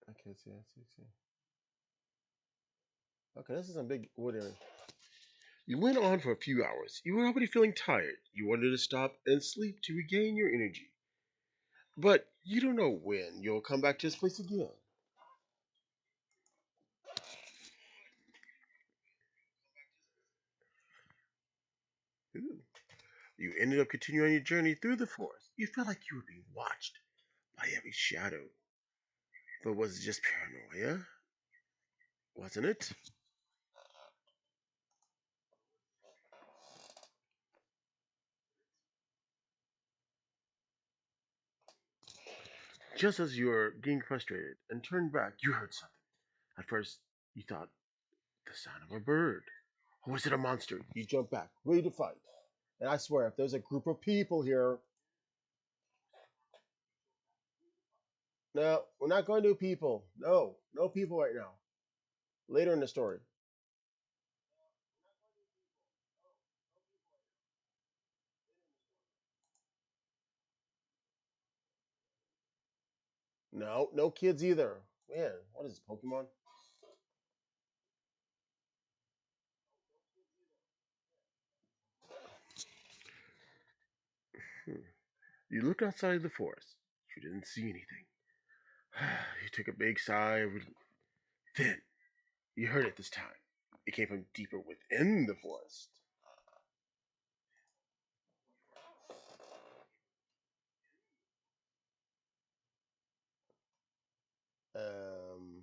Speaker 1: Okay, see, see, see. Okay, this is a big wood area. You went on for a few hours. You were already feeling tired. You wanted to stop and sleep to regain your energy. But you don't know when you'll come back to this place again. Ooh. You ended up continuing your journey through the forest. You felt like you were being watched by every shadow. But was it just paranoia? Wasn't it? Just as you were getting frustrated and turned back, you heard something. At first, you thought, The sound of a bird. Or was it a monster? You jump back, ready to fight. And I swear, if there's a group of people here, no, we're not going to do people. No, no people right now. Later in the story. No, no kids either. Man, what is this, Pokemon? Hmm. You looked outside the forest. You didn't see anything. You took a big sigh of relief. Then you heard it this time. It came from deeper within the forest. Um.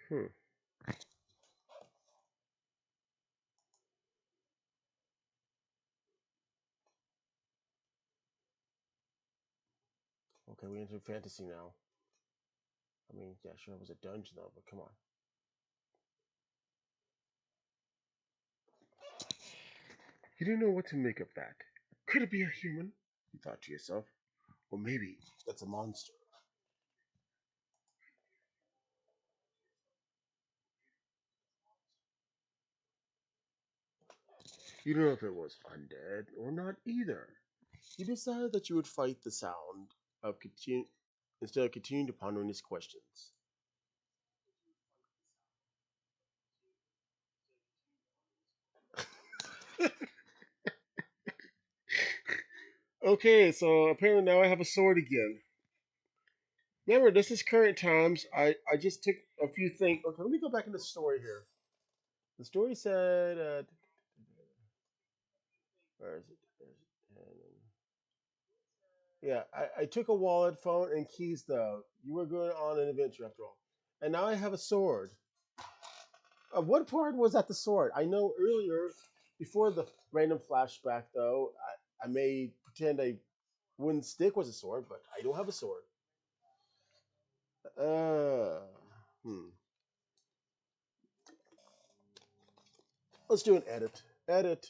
Speaker 1: Hmm. Okay, we enter fantasy now. I mean, yeah, sure, it was a dungeon though, but come on. You didn't know what to make of that. Could it be a human? You thought to yourself. Or maybe that's a monster. You don't know if it was undead or not either. You decided that you would fight the sound of continue instead of continuing to ponder these questions. Okay, so apparently now I have a sword again. Remember, this is current times. I just took a few things. Okay, let me go back in the story here. The story said, where is it? Yeah, I took a wallet, phone, and keys though. You were going on an adventure after all. And now I have a sword. What part was that the sword? I know earlier, before the random flashback though, I may pretend a wooden stick was a sword, but I don't have a sword. Uh, hmm. Let's do an edit. Edit.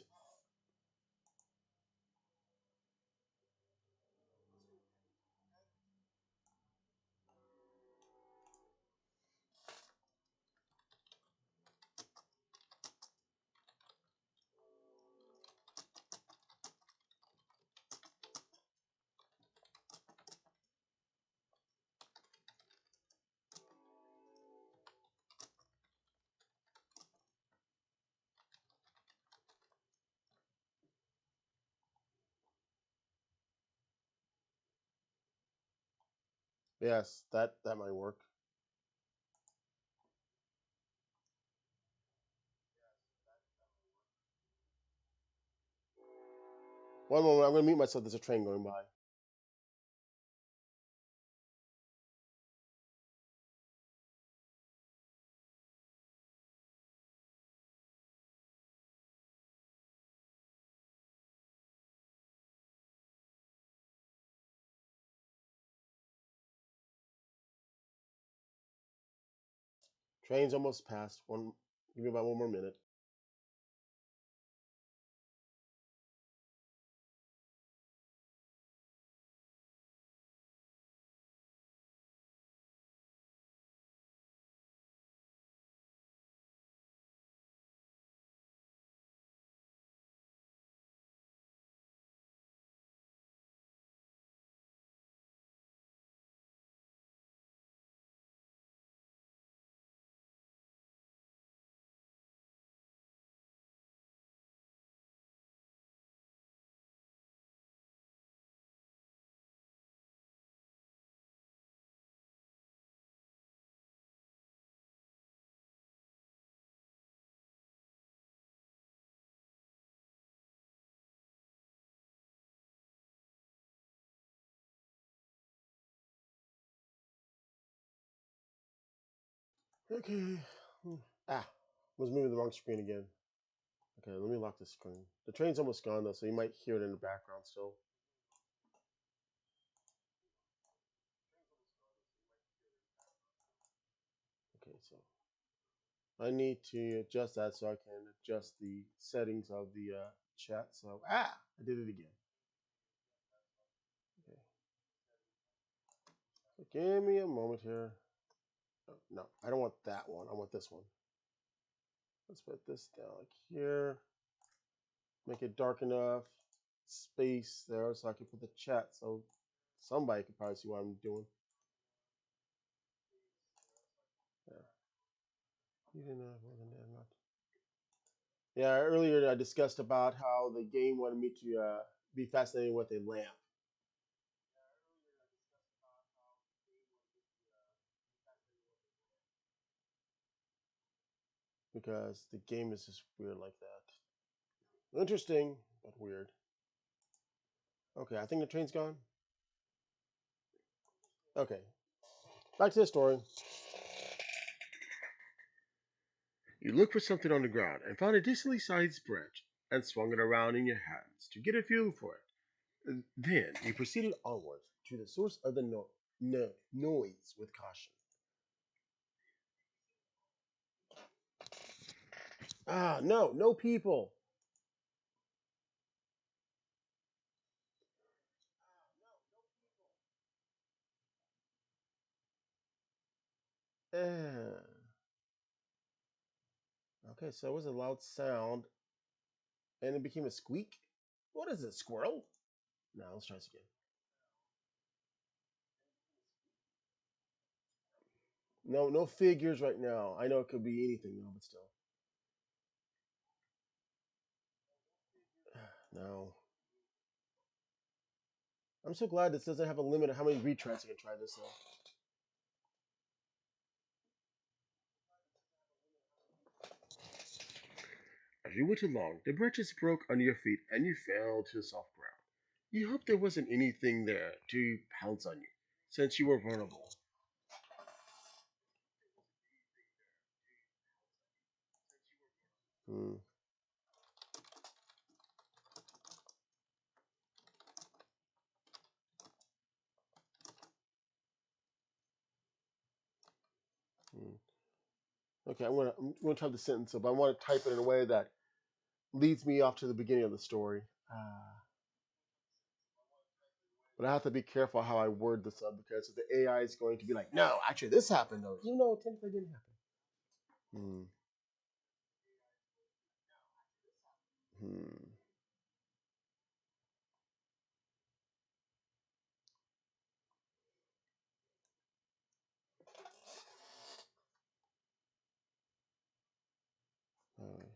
Speaker 1: Yes, that might work. One moment, I'm gonna mute myself. There's a train going by. Train's almost past. One, give me about one more minute. Okay. Ah. Was moving the wrong screen again. Okay, let me lock this screen. The train's almost gone though, so you might hear it in the background still. Okay, so I need to adjust that so I can adjust the settings of the chat. So I did it again. Okay, so give me a moment here. Oh, no, I don't want that one. I want this one. Let's put this down like here. Make it dark enough. Space there so I can put the chat so somebody can probably see what I'm doing. Yeah. You didn't know more than that, not. Yeah, earlier I discussed about how the game wanted me to be fascinated with a lamp because the game is just weird like that. Interesting, but weird. Okay, I think the train's gone. Okay, back to the story. You looked for something on the ground and found a decently sized branch and swung it around in your hands to get a feel for it. Then you proceeded onwards to the source of the noise with caution. Ah, no, no people. Eh. Okay, so it was a loud sound and it became a squeak. What is it, squirrel? No, let's try this again. No, no figures right now. I know it could be anything though, but still. No. I'm so glad this doesn't have a limit of how many retries I can try this though. As you went along, the branches broke under your feet and you fell to the soft ground. You hoped there wasn't anything there to pounce on you, since you were vulnerable. Hmm. Hmm. Okay, I'm gonna type the sentence up. I want to type it in a way that leads me off to the beginning of the story. But I have to be careful how I word this up because the AI is going to be like, no, actually this happened though, even though it technically didn't happen. Hmm. Hmm. Uh,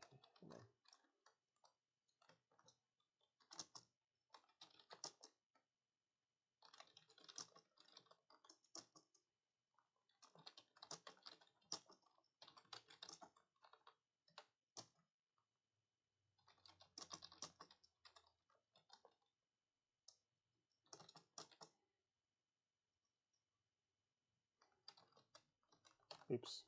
Speaker 1: oops.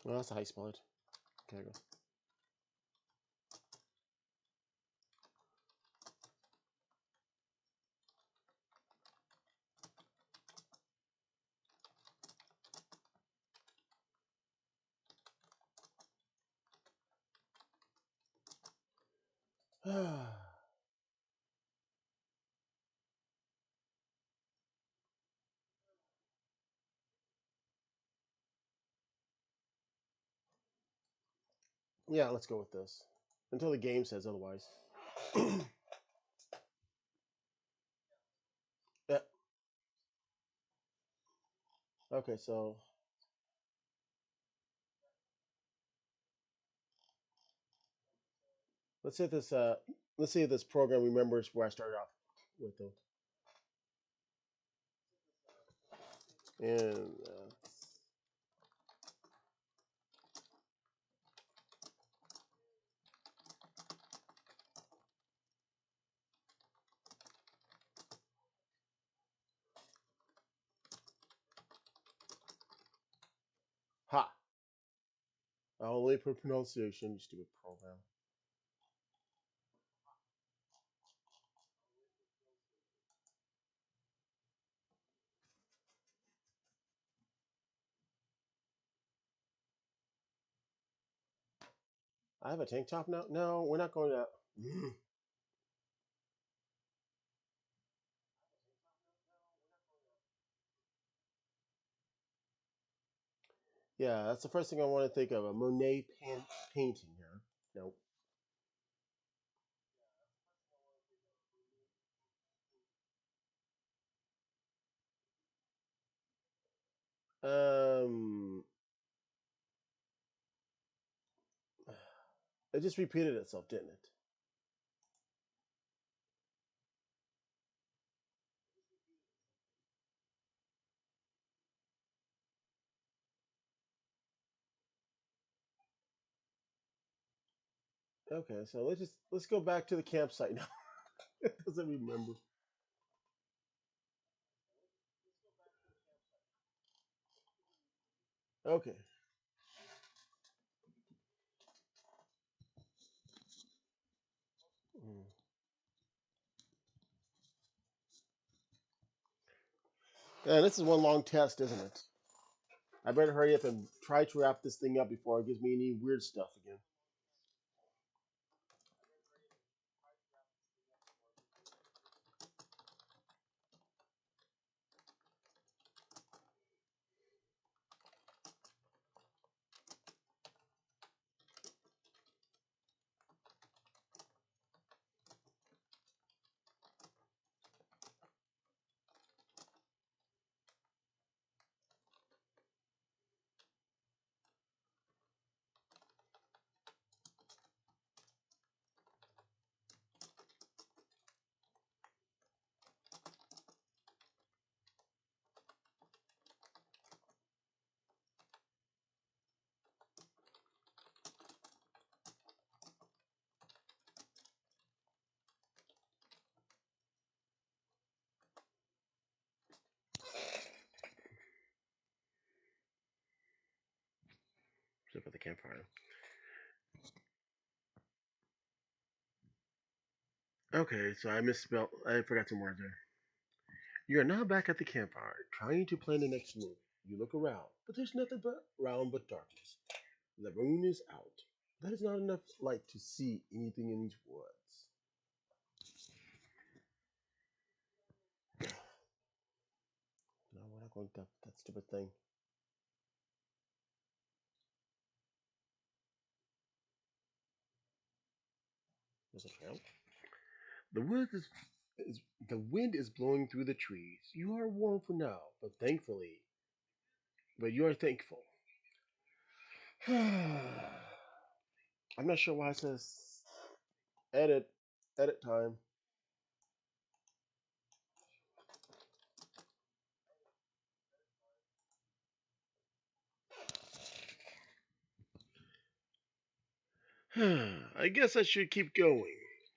Speaker 1: Well, that's how you spell it. Okay, go. Yeah, let's go with this until the game says otherwise. Yeah. Okay, so let's see if this let's see if this program remembers where I started off with them. And Only for pronunciation, you stupid program. I have a tank top now. No, we're not going to. Yeah, that's the first thing I want to think of. A Monet painting here. No. Um, it just repeated itself, didn't it? Okay, so let's go back to the campsite now. It doesn't remember. Okay. Mm. Yeah, this is one long test, isn't it? I better hurry up and try to wrap this thing up before it gives me any weird stuff again. Except for the campfire. Okay, so I misspelled. I forgot some words there. You are now back at the campfire, trying to plan the next move. You look around, but there's nothing but around but darkness. The moon is out. That is not enough light to see anything in these woods. No, we're not going to that stupid thing. There's a trail. The wood is the wind is blowing through the trees. You are warm for now, but you are thankful. I'm not sure why it says edit edit time. I guess I should keep going.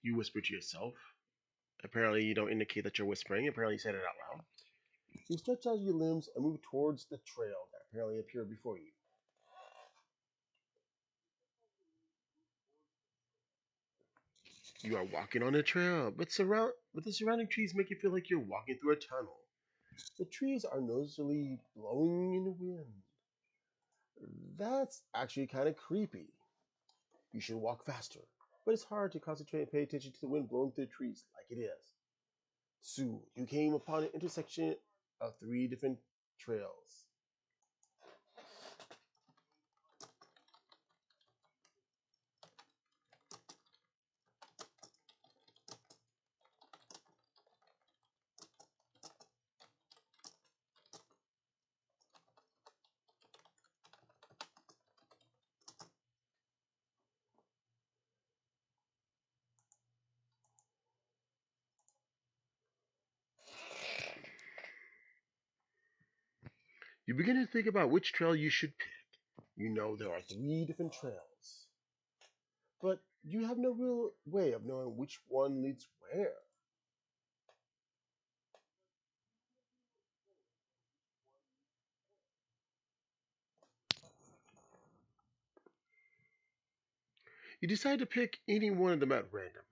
Speaker 1: You whisper to yourself. Apparently, you don't indicate that you're whispering. Apparently, you said it out loud. You stretch out your limbs and move towards the trail that apparently appeared before you. You are walking on a trail, but the surrounding trees make you feel like you're walking through a tunnel. The trees are noticeably blowing in the wind. That's actually kind of creepy. You should walk faster, but it's hard to concentrate and pay attention to the wind blowing through the trees like it is. Soon, you came upon an intersection of three different trails. You begin to think about which trail you should pick. You know there are three different trails, but you have no real way of knowing which one leads where. You decide to pick any one of them at random.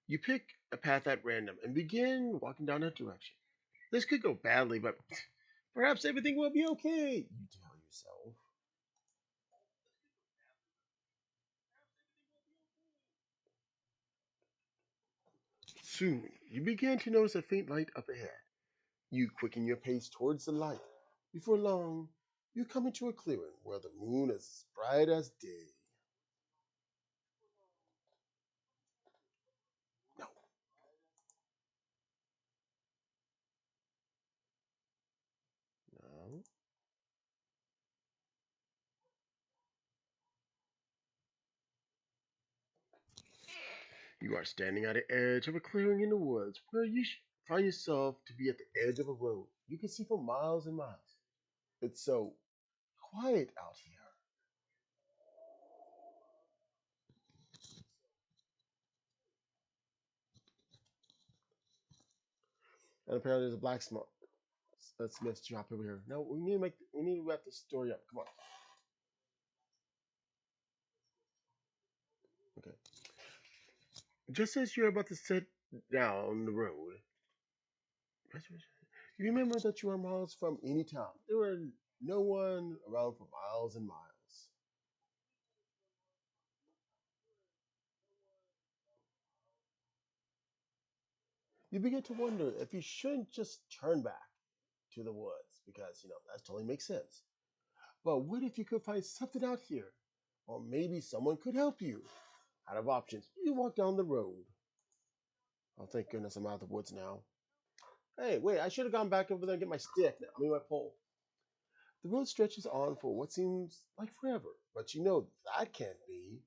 Speaker 1: You pick a path at random and begin walking down that direction. This could go badly, but perhaps everything will be okay, you tell yourself. Soon, you begin to notice a faint light up ahead. You quicken your pace towards the light. Before long, you come into a clearing where the moon is as bright as day. No, no. You are standing at the edge of a clearing in the woods where you find yourself to be at the edge of a road. You can see for miles and miles. It's so quiet out here. And apparently there's a smith's shop over here. No, we need to wrap this story up. Come on. Okay. Just as you're about to set down the road, you remember that you are miles from any town. There were no one around for miles and miles. You begin to wonder if you shouldn't just turn back to the woods because, that totally makes sense. But what if you could find something out here? Or maybe someone could help you. Out of options, you walk down the road. Oh, thank goodness I'm out of the woods now. Hey, wait, I should have gone back over there and get my stick. I mean, my pole. The road stretches on for what seems like forever, but that can't be.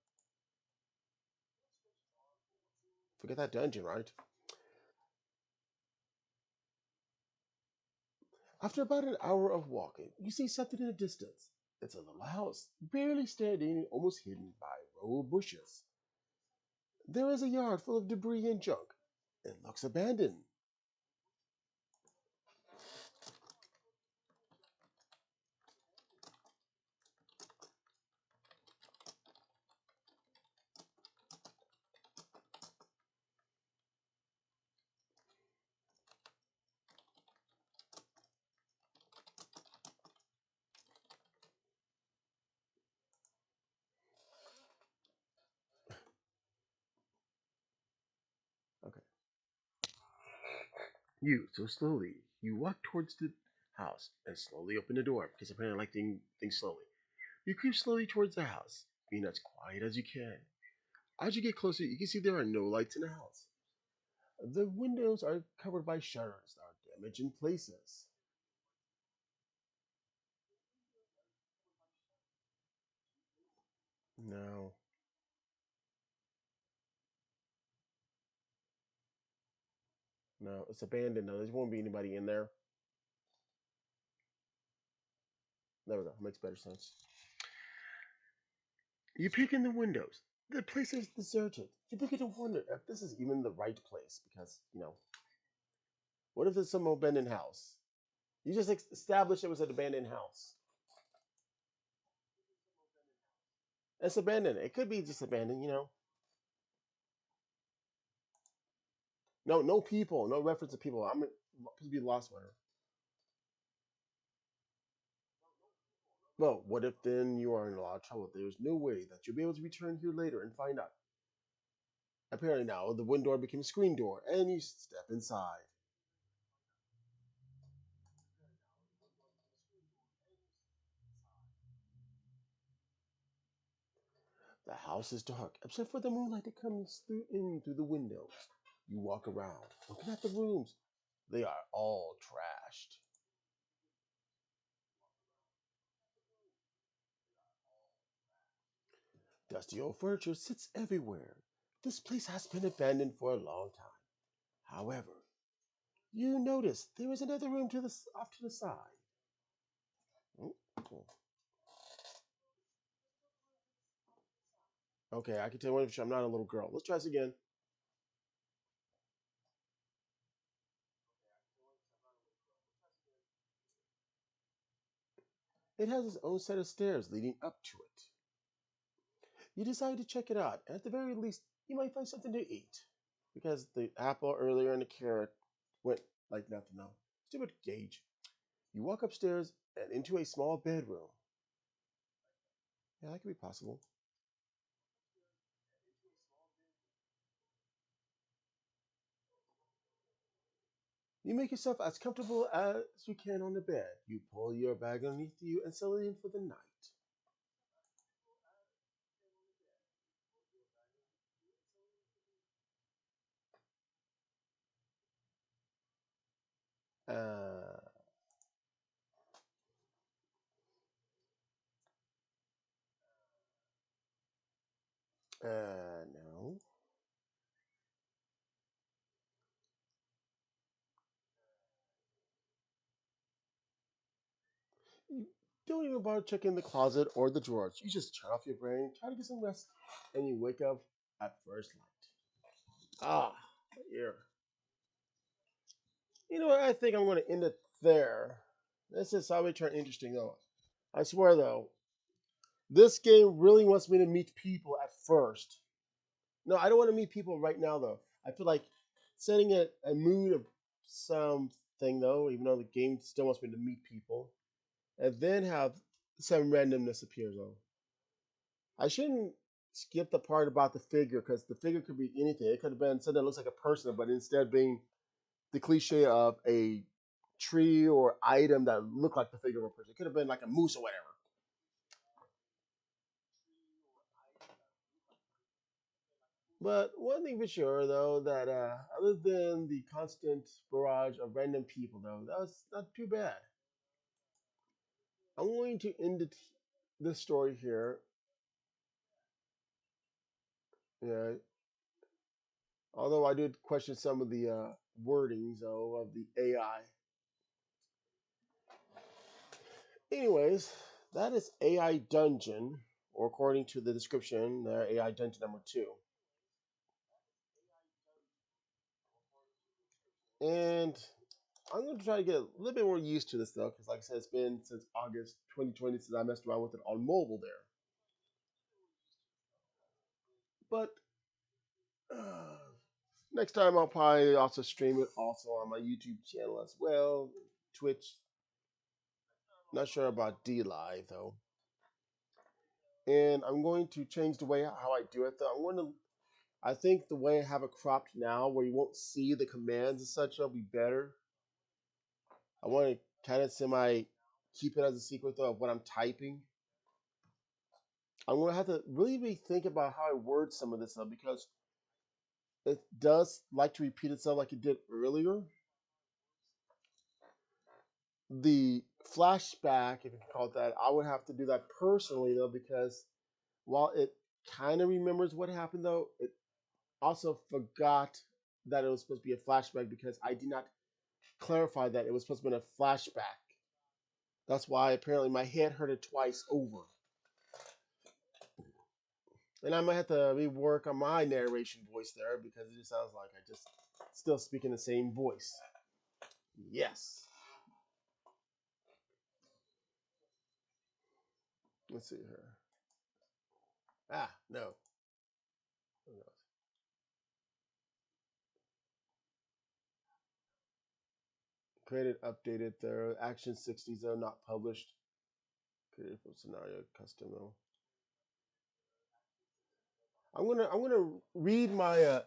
Speaker 1: Forget that dungeon, right? After about an hour of walking, you see something in the distance. It's a little house, barely standing, almost hidden by a row of bushes. There is a yard full of debris and junk. It looks abandoned. Okay. You walk towards the house and slowly open the door because apparently I like things slowly. You creep slowly towards the house, being as quiet as you can. As you get closer, you can see there are no lights in the house. The windows are covered by shutters that are damaged in places. No, no, it's abandoned though. There won't be anybody in there. There we go. Makes better sense. You peek in the windows. The place is deserted. You begin to wonder if this is even the right place because, what if it's some abandoned house? You just established it was an abandoned house. It's abandoned. It could be just abandoned. No, no people. No reference to people. I'm supposed to be the lost one. Well, what if then you are in a lot of trouble? There's no way that you'll be able to return here later and find out. Apparently now the window door became a screen door, and you step inside. The house is dark, except for the moonlight that comes through the windows. You walk around, looking at the rooms. They are all trashed. Dusty old furniture sits everywhere. This place has been abandoned for a long time. However, you notice there is another room off to the side. Oh, cool. Okay, I can tell one I'm not a little girl. Let's try this again. It has its own set of stairs leading up to it. You decide to check it out. At the very least, you might find something to eat. Because the apple earlier and the carrot went like nothing now. Stupid Gage. You walk upstairs and into a small bedroom. Yeah, that could be possible. You make yourself as comfortable as you can on the bed. You pull your bag underneath you and settle in for the night. Uh, no. You don't even bother checking the closet or the drawers. You just turn off your brain, try to get some rest, and you wake up at first light. Ah, here. You know what? I think I'm going to end it there. This is how we turn interesting, though. I swear, though, this game really wants me to meet people at first. No, I don't want to meet people right now, though. I feel like setting a mood of something, though, even though the game still wants me to meet people, and then have some randomness appear, though. I shouldn't skip the part about the figure because the figure could be anything. It could have been something that looks like a person, but instead being the cliche of a tree or item that looked like the figure of a person. It could have been like a moose or whatever. But one thing for sure, though, that other than the constant barrage of random people, though, that was not too bad. I'm going to end this story here. Yeah, although I did question some of the wordings, though, of the AI. Anyways, that is AI Dungeon, or according to the description, AI Dungeon number two. And I'm going to try to get a little bit more used to this though, because like I said, it's been since August 2020 since I messed around with it on mobile there. But next time I'll probably also stream it also on my YouTube channel as well, Twitch. Not sure about D Live though. And I'm going to change the way how I do it though. I think the way I have it cropped now, where you won't see the commands and such, will be better. I want to kind of semi keep it as a secret though of what I'm typing. I'm gonna have to really be think about how I word some of this stuff because it does like to repeat itself like it did earlier. The flashback, if you can call it that, I would have to do that personally though because while it kind of remembers what happened though, it also forgot that it was supposed to be a flashback because I did not clarify that it was supposed to be a flashback. That's why apparently my head hurt it twice over. And I might have to rework on my narration voice there because it just sounds like I just still speaking the same voice. Yes. Let's see here. Ah, no. Created, updated there. Action 60s though, not published. Created from scenario custom though. I'm gonna read my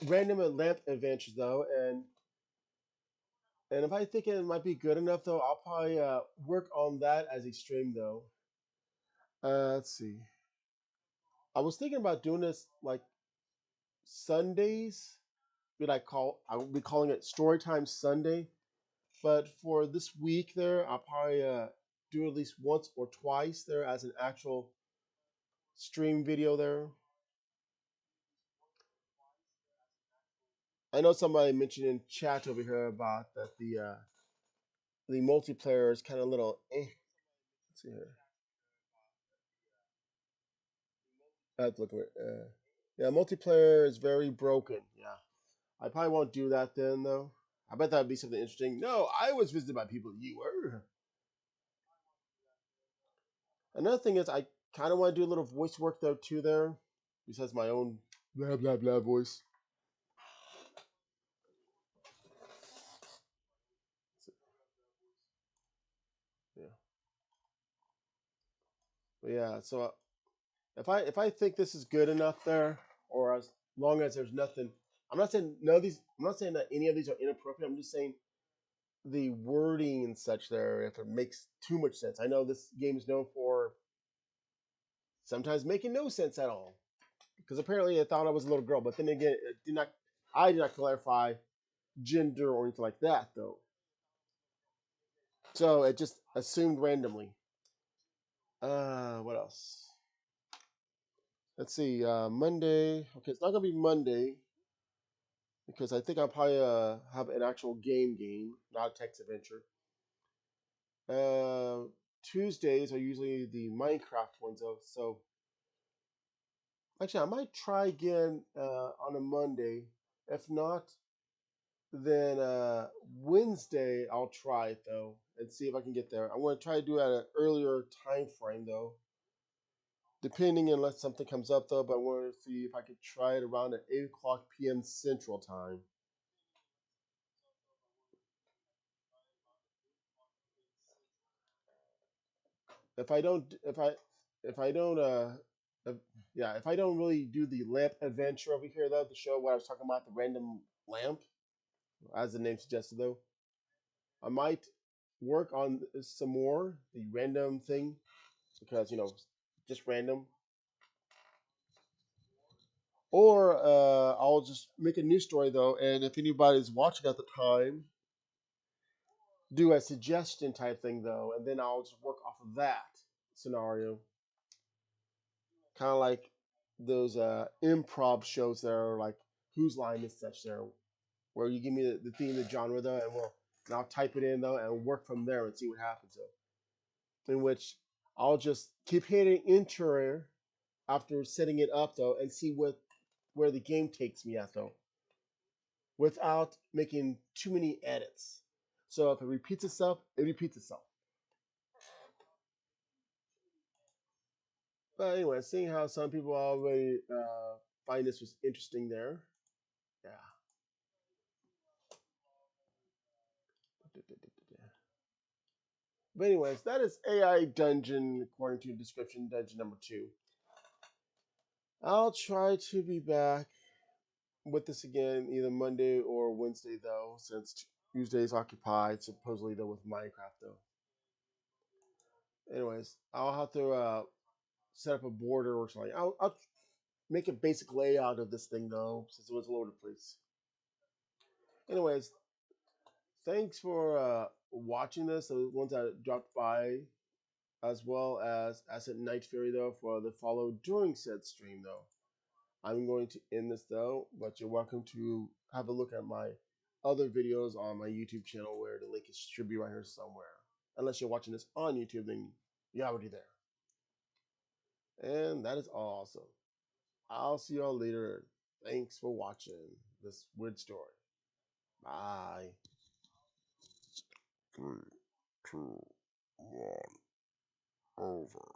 Speaker 1: random lamp adventures though, and if I think it might be good enough though, I'll probably work on that as a stream though. Let's see. I was thinking about doing this like Sundays. I will be calling it Storytime Sunday. But for this week there, I'll probably do at least once or twice there as an actual stream video there. I know somebody mentioned in chat over here about that the multiplayer is kind of little eh. Let's see here. I have to look at it. Yeah, multiplayer is very broken. Yeah, I probably won't do that then though. I bet that'd be something interesting. No, I was visited by people you were. Another thing is Kind of want to do a little voice work though too there, besides my own blah blah blah voice. So, yeah, but yeah. So if I think this is good enough there, or as long as there's nothing, I'm not saying no of these. I'm not saying that any of these are inappropriate. I'm just saying the wording and such there, if it makes too much sense. I know this game is known for sometimes making no sense at all. Because apparently I thought I was a little girl, but then again, it did not. I did not clarify gender or anything like that, though. So it just assumed randomly. What else? Let's see. Monday. Okay, it's not gonna be Monday because I think I'll probably have an actual game, not a text adventure. Uh, Tuesdays are usually the Minecraft ones, though. So actually, I might try again on a Monday. If not, then Wednesday I'll try it though and see if I can get there. I'm going to try to do it at an earlier time frame though, depending unless something comes up though. But I want to see if I could try it around at 8 o'clock p.m. Central Time. If I don't, if I don't, if, yeah, if I don't really do the lamp adventure over here though, the show what I was talking about, the random lamp, as the name suggested though, I might work on some more the random thing because just random. Or I'll just make a new story though, and if anybody's watching at the time, do a suggestion type thing though, and then I'll just work off of that scenario. Kind of like those improv shows that are like Whose Line Is Such there, where you give me the theme, the genre though, and I'll type it in though and work from there and see what happens though. In which I'll just keep hitting enter after setting it up though, and see what where the game takes me at though, without making too many edits. So if it repeats itself, it repeats itself. But anyway, seeing how some people already find this was interesting there. Yeah. But anyways, that is AI Dungeon according to the description, dungeon number 2. I'll try to be back with this again either Monday or Wednesday though, since Tuesday's occupied supposedly though with Minecraft though. Anyways, I'll have to set up a border or something. I'll make a basic layout of this thing though, since it was all over the place. Anyways, thanks for watching this. The ones that dropped by, as well as Asset Night Fury though for the follow during said stream though. I'm going to end this though, but you're welcome to have a look at my other videos on my YouTube channel where the link should be right here somewhere. Unless you're watching this on YouTube, then you're already there. And that is awesome. I'll see y'all later. Thanks for watching this weird story. Bye. 3, 2, 1, over.